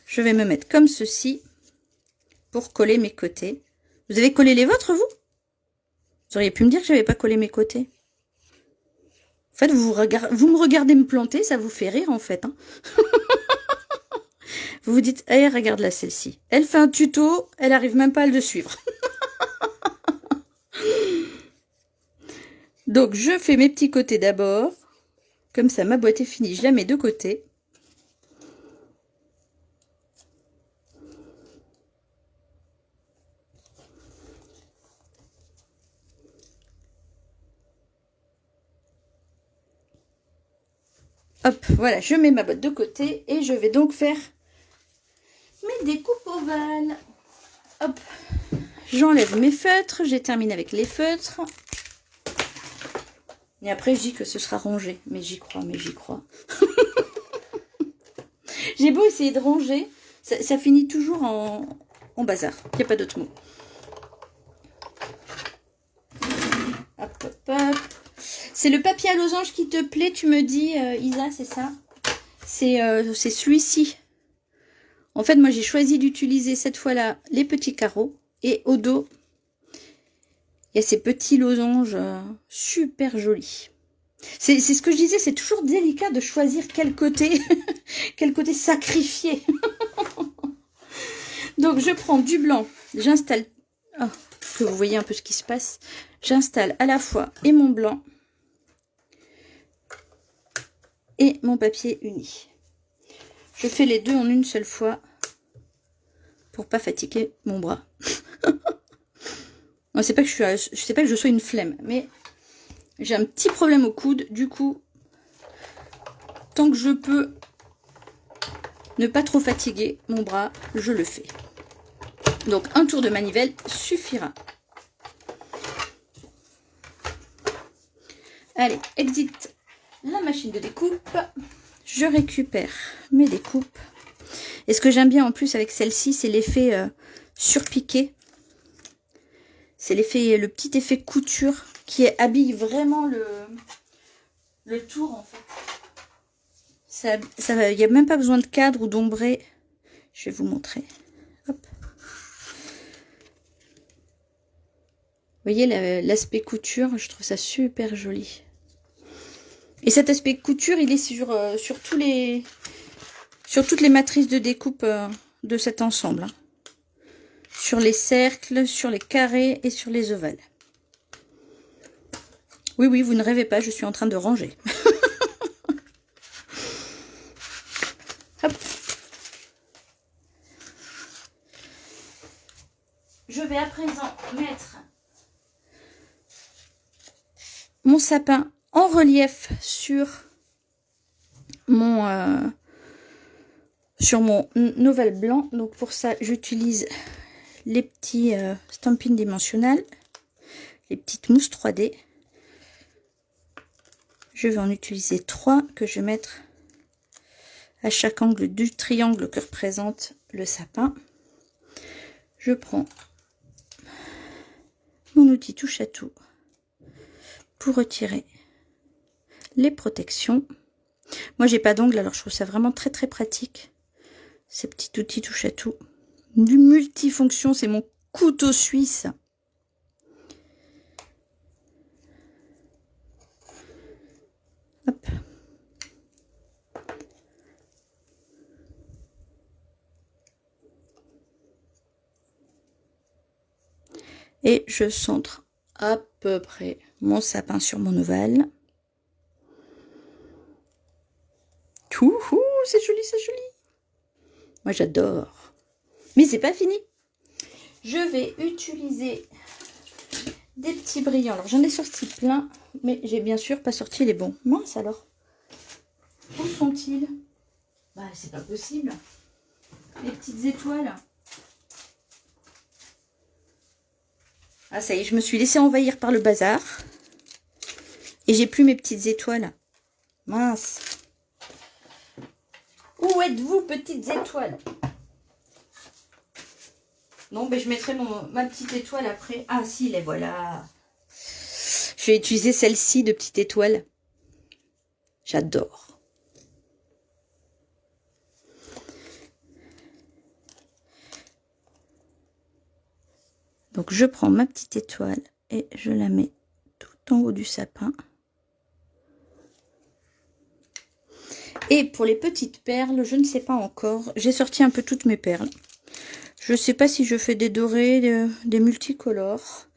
je vais me mettre comme ceci pour coller mes côtés. Vous avez collé les vôtres, vous? Vous auriez pu me dire que je n'avais pas collé mes côtés. En fait, vous me regardez me planter, ça vous fait rire, en fait. Hein. Vous vous dites, hey, regarde là, celle-ci. Elle fait un tuto, elle n'arrive même pas à le suivre. Donc, je fais mes petits côtés d'abord. Comme ça, ma boîte est finie. Je la mets de côté. Hop, voilà, je mets ma boîte de côté. Et je vais donc faire mes découpes ovales. Hop, j'enlève mes feutres. J'ai terminé avec les feutres. Et après, je dis que ce sera rangé. Mais j'y crois. J'ai beau essayer de ranger, ça finit toujours en bazar. Il n'y a pas d'autre mot. Hop. C'est le papier à losange qui te plaît, tu me dis, Isa, c'est ça? C'est celui-ci. En fait, moi, j'ai choisi d'utiliser cette fois-là les petits carreaux. Et au dos, il y a ces petits losanges super jolis. C'est ce que je disais, c'est toujours délicat de choisir quel côté sacrifier. Donc, je prends du blanc, j'installe, que vous voyez un peu ce qui se passe, j'installe à la fois et mon blanc et mon papier uni. Je fais les deux en une seule fois pour pas fatiguer mon bras. Non, c'est pas que je sois une flemme, mais j'ai un petit problème au coude. Du coup, tant que je peux ne pas trop fatiguer mon bras, je le fais. Donc un tour de manivelle suffira. Allez, exit la machine de découpe. Je récupère mes découpes. Et ce que j'aime bien en plus avec celle-ci, c'est l'effet surpiqué. C'est le petit effet couture qui habille vraiment le tour en fait. Il n'y a même pas besoin de cadre ou d'ombré. Je vais vous montrer. Hop. Vous voyez l'aspect couture, je trouve ça super joli. Et cet aspect couture, il est sur toutes les matrices de découpe de cet ensemble. Hein. Sur les cercles, sur les carrés et sur les ovales. Oui, oui, vous ne rêvez pas, je suis en train de ranger. Hop. Je vais à présent mettre mon sapin en relief sur mon Novelle blanc. Donc pour ça, j'utilise les petits Stampin' Dimensional, les petites mousses 3D. Je vais en utiliser 3 que je vais mettre à chaque angle du triangle que représente le sapin. Je prends mon outil touche à tout pour retirer les protections. Moi j'ai pas d'ongles, alors je trouve ça vraiment très très pratique, ces petits outils touche à tout. Du multifonction, c'est mon couteau suisse. Hop. Et je centre à peu près mon sapin sur mon ovale. C'est joli, c'est joli. Moi j'adore. Mais c'est pas fini. Je vais utiliser des petits brillants. Alors j'en ai sorti plein, mais j'ai bien sûr pas sorti les bons. Mince alors. Où sont-ils? Bah c'est pas possible. Les petites étoiles. Ah ça y est, je me suis laissée envahir par le bazar. Et j'ai plus mes petites étoiles. Mince. Où êtes-vous, petites étoiles? Non, mais je mettrai ma petite étoile après. Ah si, les voilà. Je vais utiliser celle-ci de petite étoile. J'adore. Donc je prends ma petite étoile et je la mets tout en haut du sapin. Et pour les petites perles, je ne sais pas encore. J'ai sorti un peu toutes mes perles. Je ne sais pas si je fais des dorés, des multicolores.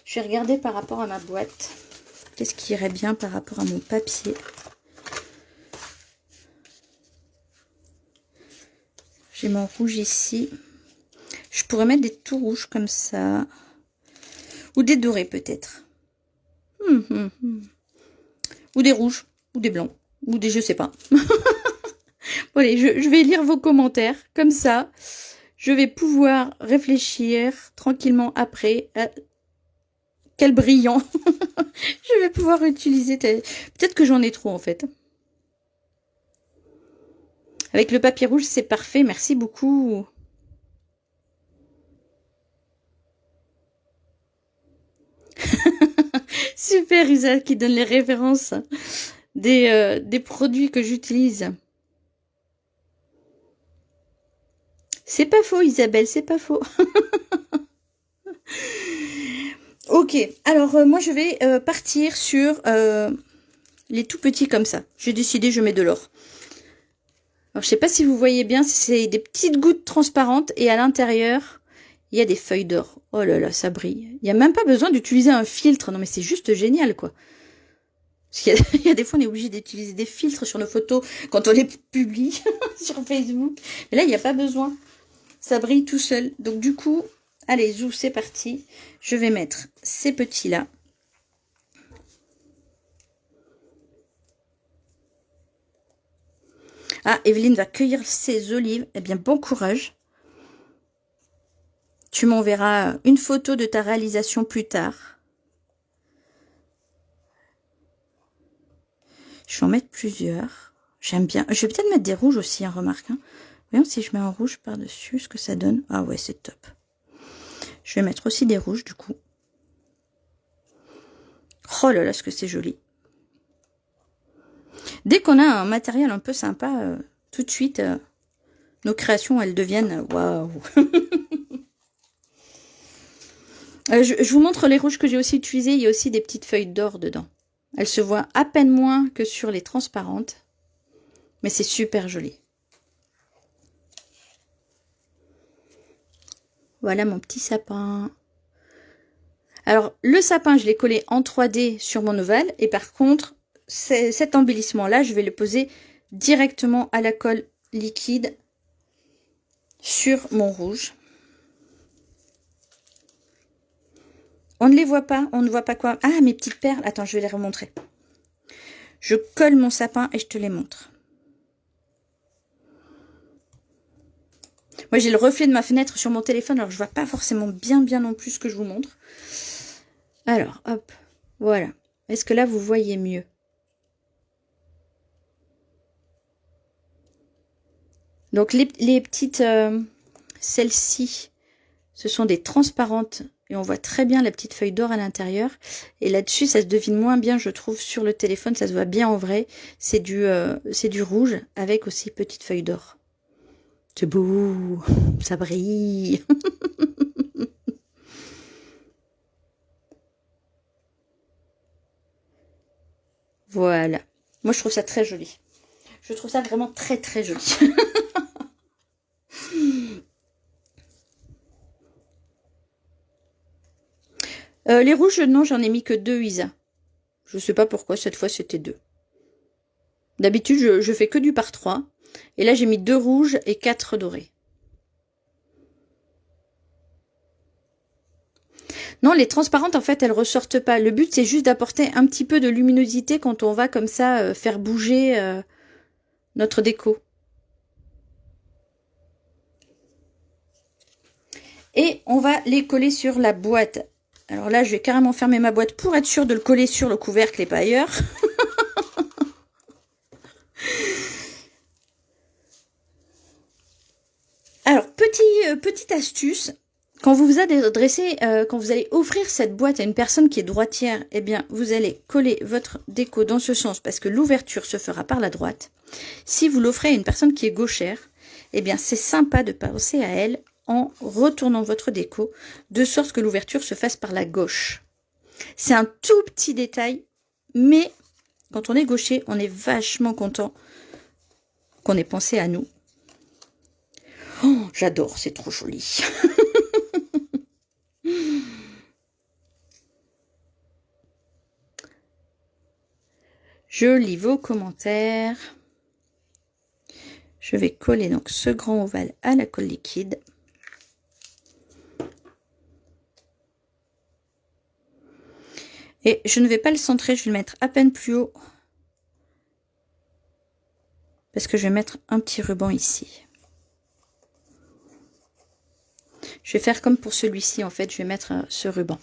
Je vais regarder par rapport à ma boîte. Qu'est-ce qui irait bien par rapport à mon papier? J'ai mon rouge ici. Je pourrais mettre des tout rouges comme ça. Ou des dorés peut-être. Ou des rouges. Ou des blancs. Ou des je sais pas. Bon, allez, je vais lire vos commentaires. Comme ça, je vais pouvoir réfléchir tranquillement après à quel brillant je vais pouvoir utiliser. Peut-être que j'en ai trop en fait. Avec le papier rouge, c'est parfait. Merci beaucoup. Super, Isa, qui donne les références des produits que j'utilise. C'est pas faux, Isabelle, c'est pas faux. Ok, alors moi je vais partir sur les tout petits comme ça. J'ai décidé, je mets de l'or. Alors je sais pas si vous voyez bien, c'est des petites gouttes transparentes et à l'intérieur, il y a des feuilles d'or. Oh là là, ça brille. Il n'y a même pas besoin d'utiliser un filtre. Non mais c'est juste génial quoi. Parce qu'il y a des fois on est obligé d'utiliser des filtres sur nos photos quand on les publie sur Facebook. Mais là il n'y a pas besoin. Ça brille tout seul. Donc du coup, allez, zou, c'est parti. Je vais mettre ces petits-là. Ah, Evelyne va cueillir ses olives. Eh bien, bon courage. Tu m'enverras une photo de ta réalisation plus tard. Je vais en mettre plusieurs. J'aime bien. Je vais peut-être mettre des rouges aussi, hein, remarque. Hein. Voyons si je mets un rouge par-dessus, ce que ça donne. Ah ouais, c'est top. Je vais mettre aussi des rouges, du coup. Oh là là, ce que c'est joli. Dès qu'on a un matériel un peu sympa, tout de suite, nos créations, elles deviennent waouh. Je vous montre les rouges que j'ai aussi utilisés. Il y a aussi des petites feuilles d'or dedans. Elles se voient à peine moins que sur les transparentes. Mais c'est super joli. Voilà mon petit sapin. Alors, le sapin, je l'ai collé en 3D sur mon ovale. Et par contre, cet embellissement-là, je vais le poser directement à la colle liquide sur mon rouge. On ne les voit pas, on ne voit pas quoi. Ah, mes petites perles. Attends, je vais les remontrer. Je colle mon sapin et je te les montre. Moi, j'ai le reflet de ma fenêtre sur mon téléphone, alors je vois pas forcément bien non plus ce que je vous montre. Alors, hop, voilà. Est-ce que là, vous voyez mieux? Donc, les petites, celles-ci, ce sont des transparentes. Et on voit très bien la petite feuille d'or à l'intérieur. Et là-dessus, ça se devine moins bien, je trouve, sur le téléphone. Ça se voit bien en vrai. C'est du rouge avec aussi petite feuille d'or. C'est beau, ça brille. Voilà. Moi, je trouve ça très joli. Je trouve ça vraiment très joli. Les rouges, non, j'en ai mis que 2, Isa. Je sais pas pourquoi, cette fois, c'était 2. D'habitude, je fais que du par 3. Et là, j'ai mis 2 rouges et 4 dorés. Non, les transparentes, en fait, elles ressortent pas. Le but, c'est juste d'apporter un petit peu de luminosité quand on va comme ça faire bouger notre déco. Et on va les coller sur la boîte. Alors là, je vais carrément fermer ma boîte pour être sûre de le coller sur le couvercle et pas ailleurs. Alors, petite astuce. Quand vous vous adressez, quand vous allez offrir cette boîte à une personne qui est droitière, eh bien, vous allez coller votre déco dans ce sens parce que l'ouverture se fera par la droite. Si vous l'offrez à une personne qui est gauchère, eh bien, c'est sympa de penser à elle en retournant votre déco de sorte que l'ouverture se fasse par la gauche. C'est un tout petit détail, mais quand on est gaucher, on est vachement content qu'on ait pensé à nous. Oh, j'adore, c'est trop joli. Je lis vos commentaires. Je vais coller donc ce grand ovale à la colle liquide. Et je ne vais pas le centrer, je vais le mettre à peine plus haut. Parce que je vais mettre un petit ruban ici. Je vais faire comme pour celui-ci, en fait, je vais mettre ce ruban.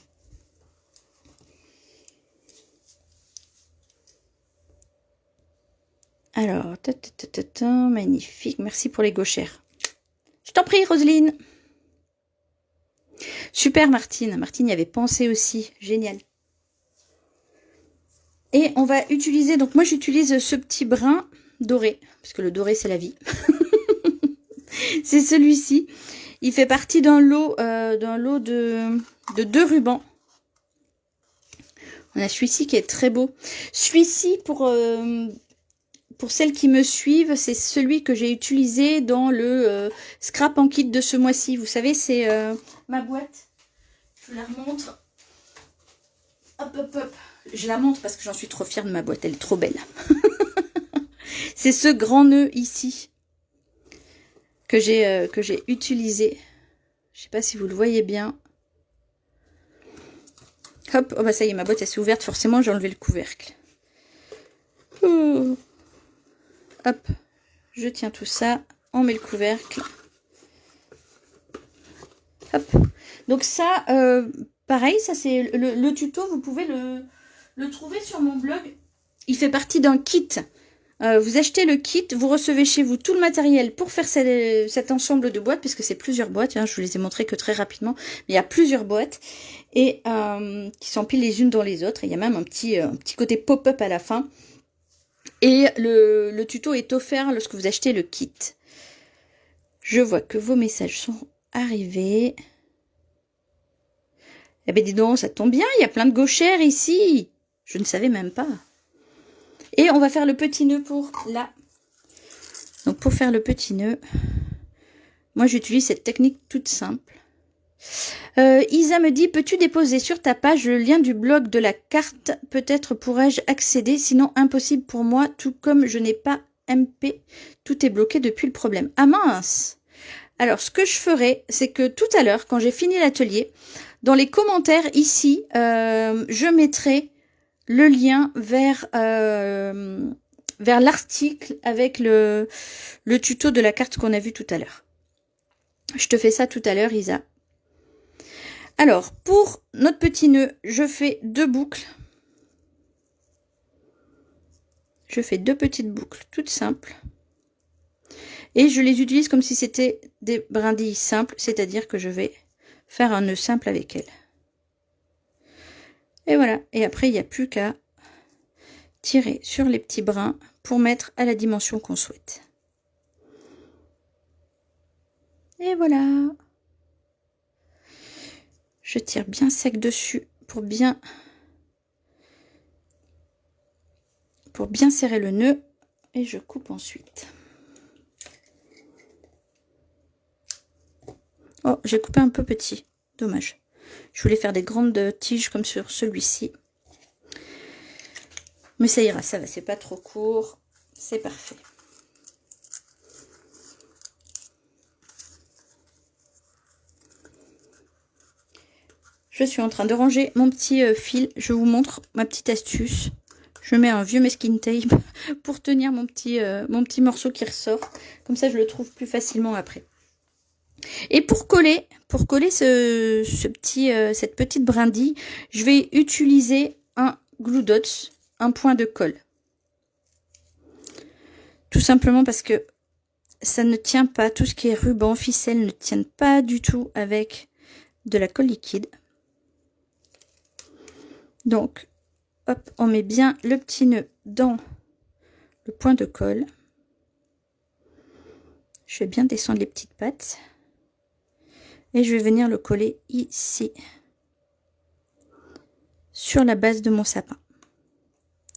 Alors, magnifique, merci pour les gauchères. Je t'en prie, Roselyne. Super, Martine. Martine y avait pensé aussi, génial. Et on va utiliser, donc moi j'utilise ce petit brin doré, parce que le doré c'est la vie. C'est celui-ci. Il fait partie d'un lot de 2 rubans. On a celui-ci qui est très beau. Celui-ci, pour celles qui me suivent, c'est celui que j'ai utilisé dans le scrap en kit de ce mois-ci. Vous savez, c'est ma boîte. Je vous la remontre. Hop, hop, hop. Je la montre parce que j'en suis trop fière de ma boîte. Elle est trop belle. C'est ce grand nœud ici que j'ai utilisé. Je sais pas si vous le voyez bien. Hop, oh bah ça y est, ma boîte elle s'est ouverte. Forcément, j'ai enlevé le couvercle. Ouh. Hop, je tiens tout ça. On met le couvercle. Hop. Donc ça, pareil, ça c'est le tuto, vous pouvez le trouver sur mon blog. Il fait partie d'un kit. Vous achetez le kit, vous recevez chez vous tout le matériel pour faire cet ensemble de boîtes, puisque c'est plusieurs boîtes, hein, je vous les ai montrées que très rapidement, mais il y a plusieurs boîtes, et qui s'empilent les unes dans les autres, et il y a même un petit côté pop-up à la fin. Et le tuto est offert lorsque vous achetez le kit. Je vois que vos messages sont arrivés. Eh bien dis donc, ça tombe bien, il y a plein de gauchères ici. Je ne savais même pas. Et on va faire le petit nœud pour là. Donc pour faire le petit nœud, moi j'utilise cette technique toute simple. Isa me dit, peux-tu déposer sur ta page le lien du blog de la carte? Peut-être pourrais-je accéder, sinon impossible pour moi, tout comme je n'ai pas MP. Tout est bloqué depuis le problème. Ah mince! Alors, ce que je ferai, c'est que tout à l'heure, quand j'ai fini l'atelier, dans les commentaires ici, je mettrai le lien vers l'article avec le tuto de la carte qu'on a vu tout à l'heure. Je te fais ça tout à l'heure, Isa. Alors, pour notre petit nœud, je fais 2 boucles. Je fais 2 petites boucles toutes simples. Et je les utilise comme si c'était des brindilles simples, c'est-à-dire que je vais faire un nœud simple avec elles. Et voilà. Et après, il n'y a plus qu'à tirer sur les petits brins pour mettre à la dimension qu'on souhaite. Et voilà. Je tire bien sec dessus pour bien serrer le nœud et je coupe ensuite. Oh, j'ai coupé un peu petit, dommage. Je voulais faire des grandes tiges comme sur celui-ci. Mais ça ira, ça va, c'est pas trop court, c'est parfait. Je suis en train de ranger mon petit fil, je vous montre ma petite astuce. Je mets un vieux masking tape pour tenir mon petit morceau qui ressort. Comme ça, je le trouve plus facilement après. Et pour coller cette petite brindille, je vais utiliser un glue dots, un point de colle. Tout simplement parce que ça ne tient pas, tout ce qui est ruban, ficelle ne tiennent pas du tout avec de la colle liquide. Donc, hop, on met bien le petit nœud dans le point de colle. Je vais bien descendre les petites pattes. Et je vais venir le coller ici, sur la base de mon sapin.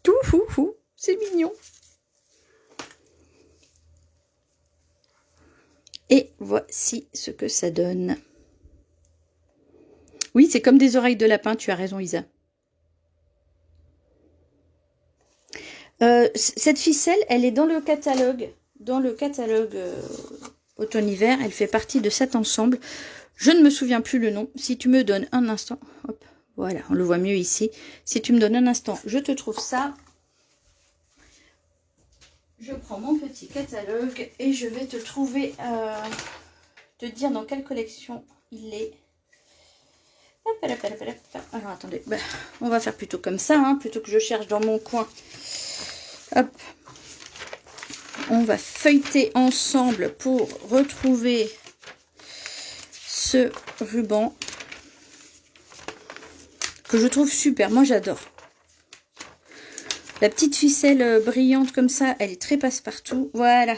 Tout fou, c'est mignon. Et voici ce que ça donne. Oui, c'est comme des oreilles de lapin, tu as raison Isa. Cette ficelle, elle est dans le catalogue, automne-hiver, elle fait partie de cet ensemble. Je ne me souviens plus le nom. Si tu me donnes un instant, hop, voilà, on le voit mieux ici. Si tu me donnes un instant, je te trouve ça. Je prends mon petit catalogue et je vais te trouver, te dire dans quelle collection il est. Alors attendez, on va faire plutôt comme ça, hein, plutôt que je cherche dans mon coin. Hop, on va feuilleter ensemble pour retrouver ce ruban que je trouve super. Moi j'adore la petite ficelle brillante comme ça, elle est très passe-partout. Voilà,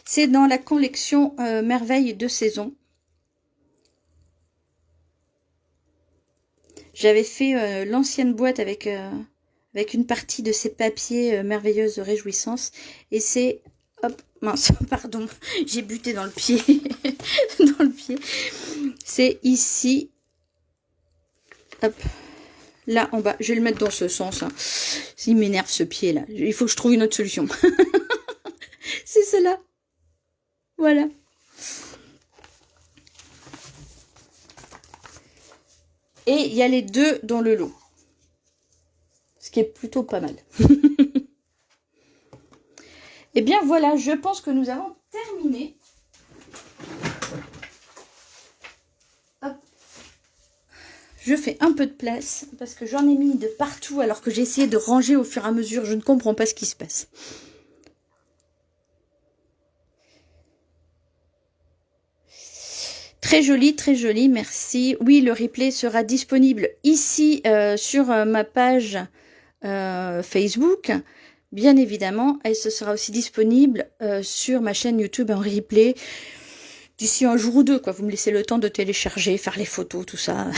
c'est dans la collection merveille de saison. J'avais fait l'ancienne boîte avec une partie de ces papiers merveilleuses réjouissances, et c'est, hop, mince, pardon, j'ai buté dans le pied. Dans le pied. C'est ici. Hop. Là en bas. Je vais le mettre dans ce sens. Hein. Il m'énerve ce pied là. Il faut que je trouve une autre solution. C'est cela. Voilà. Et il y a les deux dans le lot. Ce qui est plutôt pas mal. Et bien voilà, je pense que nous avons terminé. Hop. Je fais un peu de place parce que j'en ai mis de partout alors que j'ai essayé de ranger au fur et à mesure. Je ne comprends pas ce qui se passe. Très joli, merci. Oui, le replay sera disponible ici sur ma page Facebook, bien évidemment. Et ce sera aussi disponible sur ma chaîne YouTube en replay d'ici un jour ou deux, quoi. Vous me laissez le temps de télécharger, faire les photos, tout ça.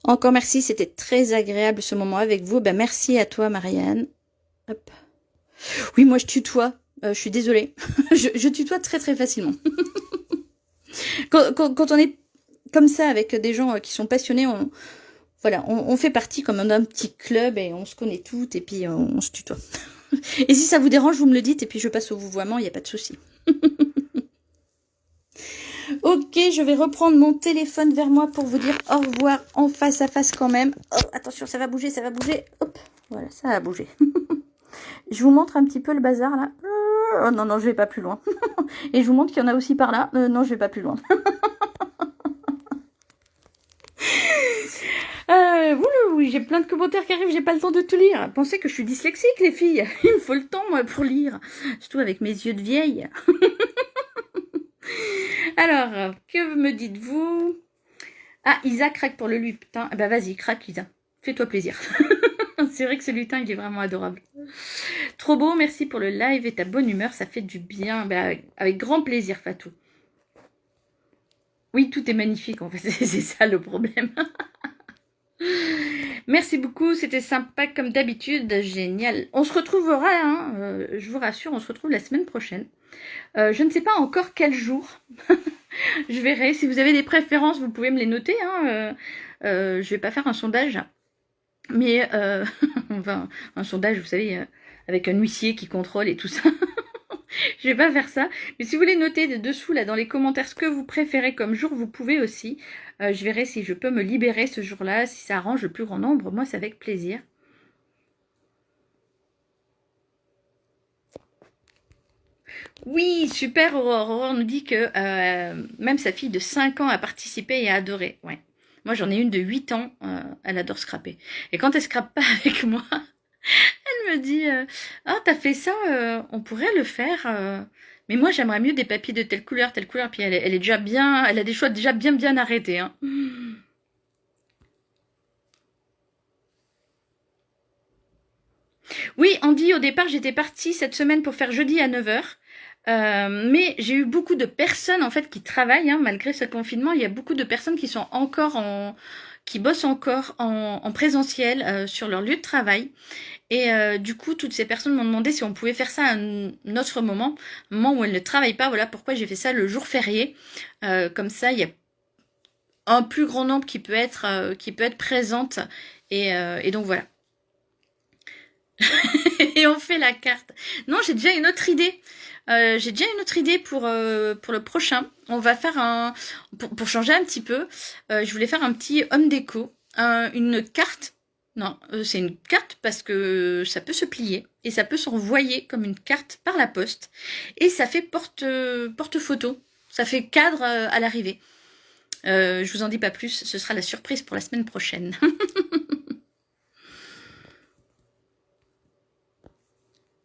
Encore merci, c'était très agréable ce moment avec vous. Ben, merci à toi, Marianne. Hop. Oui, moi je tutoie. Je suis désolée. je tutoie très très facilement. Quand on est comme ça avec des gens qui sont passionnés, on fait partie comme d'un petit club et on se connaît toutes et puis on se tutoie. Et si ça vous dérange, vous me le dites et puis je passe au vouvoiement, il n'y a pas de souci. Ok, je vais reprendre mon téléphone vers moi pour vous dire au revoir en face à face quand même. Oh, attention, ça va bouger, ça va bouger. Hop, voilà, ça a bougé. Je vous montre un petit peu le bazar là. Oh non, non, je vais pas plus loin. Et je vous montre qu'il y en a aussi par là. Non, je vais pas plus loin. Oui, j'ai plein de commentaires qui arrivent, j'ai pas le temps de tout lire. Pensez que je suis dyslexique, les filles. Il me faut le temps, moi, pour lire. Surtout avec mes yeux de vieille. Alors, que me dites-vous? Ah, Isa craque pour le lutin. Ah bah vas-y, craque, Isa. Fais-toi plaisir. C'est vrai que ce lutin, il est vraiment adorable. Trop beau, merci pour le live et ta bonne humeur, ça fait du bien. Bah, avec grand plaisir, Fatou. Oui, tout est magnifique, en fait, c'est ça le problème. Merci beaucoup, c'était sympa comme d'habitude, génial. On se retrouvera, hein, je vous rassure, on se retrouve la semaine prochaine. Je ne sais pas encore quel jour. Je verrai. Si vous avez des préférences, vous pouvez me les noter. Hein. Je vais pas faire un sondage. Mais, enfin, un sondage, vous savez, avec un huissier qui contrôle et tout ça. Je vais pas faire ça. Mais si vous voulez noter dessous, là, dans les commentaires, ce que vous préférez comme jour, vous pouvez aussi. Je verrai si je peux me libérer ce jour-là, si ça arrange le plus grand nombre. Moi, c'est avec plaisir. Oui, super, Aurore. Aurore nous dit que même sa fille de 5 ans a participé et a adoré. Ouais. Moi, j'en ai une de 8 ans, elle adore scraper. Et quand elle scrape pas avec moi, elle me dit « Ah, t'as fait ça, on pourrait le faire. Mais moi, j'aimerais mieux des papiers de telle couleur. » Puis elle est déjà bien, elle a des choix déjà bien arrêtés. Hein. Oui, Andy, au départ, j'étais partie cette semaine pour faire jeudi à 9h. Mais j'ai eu beaucoup de personnes en fait qui travaillent, hein, malgré ce confinement. Il y a beaucoup de personnes qui sont encore qui bossent encore en présentiel sur leur lieu de travail. Et du coup, toutes ces personnes m'ont demandé si on pouvait faire ça à un autre moment, un moment où elles ne travaillent pas. Voilà pourquoi j'ai fait ça le jour férié. Comme ça, il y a un plus grand nombre qui peut être présente. Et donc voilà. Et on fait la carte. Non, j'ai déjà une autre idée. Pour le prochain. On va faire pour changer un petit peu. Je voulais faire un petit home déco, une carte. Non, c'est une carte parce que ça peut se plier et ça peut s'envoyer comme une carte par la poste et ça fait porte-photo. Ça fait cadre à l'arrivée. Je vous en dis pas plus. Ce sera la surprise pour la semaine prochaine.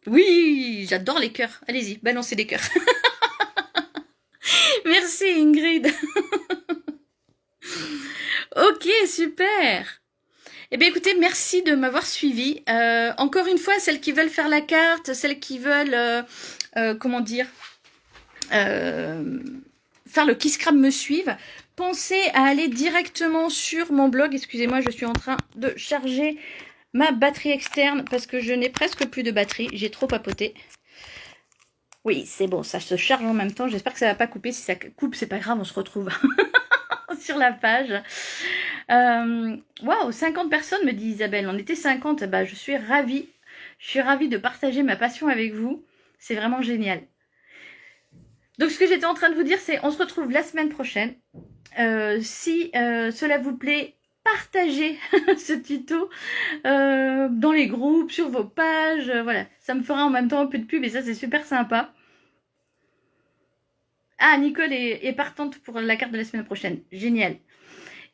Oui, j'adore les cœurs. Allez-y, balancez des cœurs. Merci Ingrid. Ok, super. Eh bien écoutez, merci de m'avoir suivi. Encore une fois, celles qui veulent faire la carte, celles qui veulent, comment dire, faire le Kiss Crabe me suivent, pensez à aller directement sur mon blog. Excusez-moi, je suis en train de charger ma batterie externe parce que je n'ai presque plus de batterie. J'ai trop papoté. Oui, c'est bon, ça se charge en même temps. J'espère que ça va pas couper. Si ça coupe, c'est pas grave, on se retrouve sur la page. Waouh, 50 personnes, me dit Isabelle. On était 50. Bah, je suis ravie. Je suis ravie de partager ma passion avec vous. C'est vraiment génial. Donc, ce que j'étais en train de vous dire, c'est on se retrouve la semaine prochaine. Si cela vous plaît, partagez ce tuto dans les groupes, sur vos pages, voilà, ça me fera en même temps un peu de pub et ça c'est super sympa. Ah, Nicole est partante pour la carte de la semaine prochaine. Génial.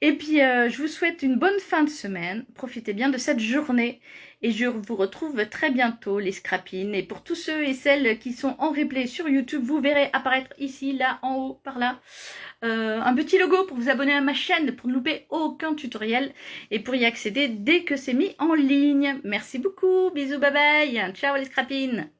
Et puis, je vous souhaite une bonne fin de semaine. Profitez bien de cette journée. Et je vous retrouve très bientôt, les scrapines. Et pour tous ceux et celles qui sont en replay sur YouTube, vous verrez apparaître ici, là, en haut, par là, un petit logo pour vous abonner à ma chaîne, pour ne louper aucun tutoriel et pour y accéder dès que c'est mis en ligne. Merci beaucoup. Bisous, bye bye. Ciao les scrapines.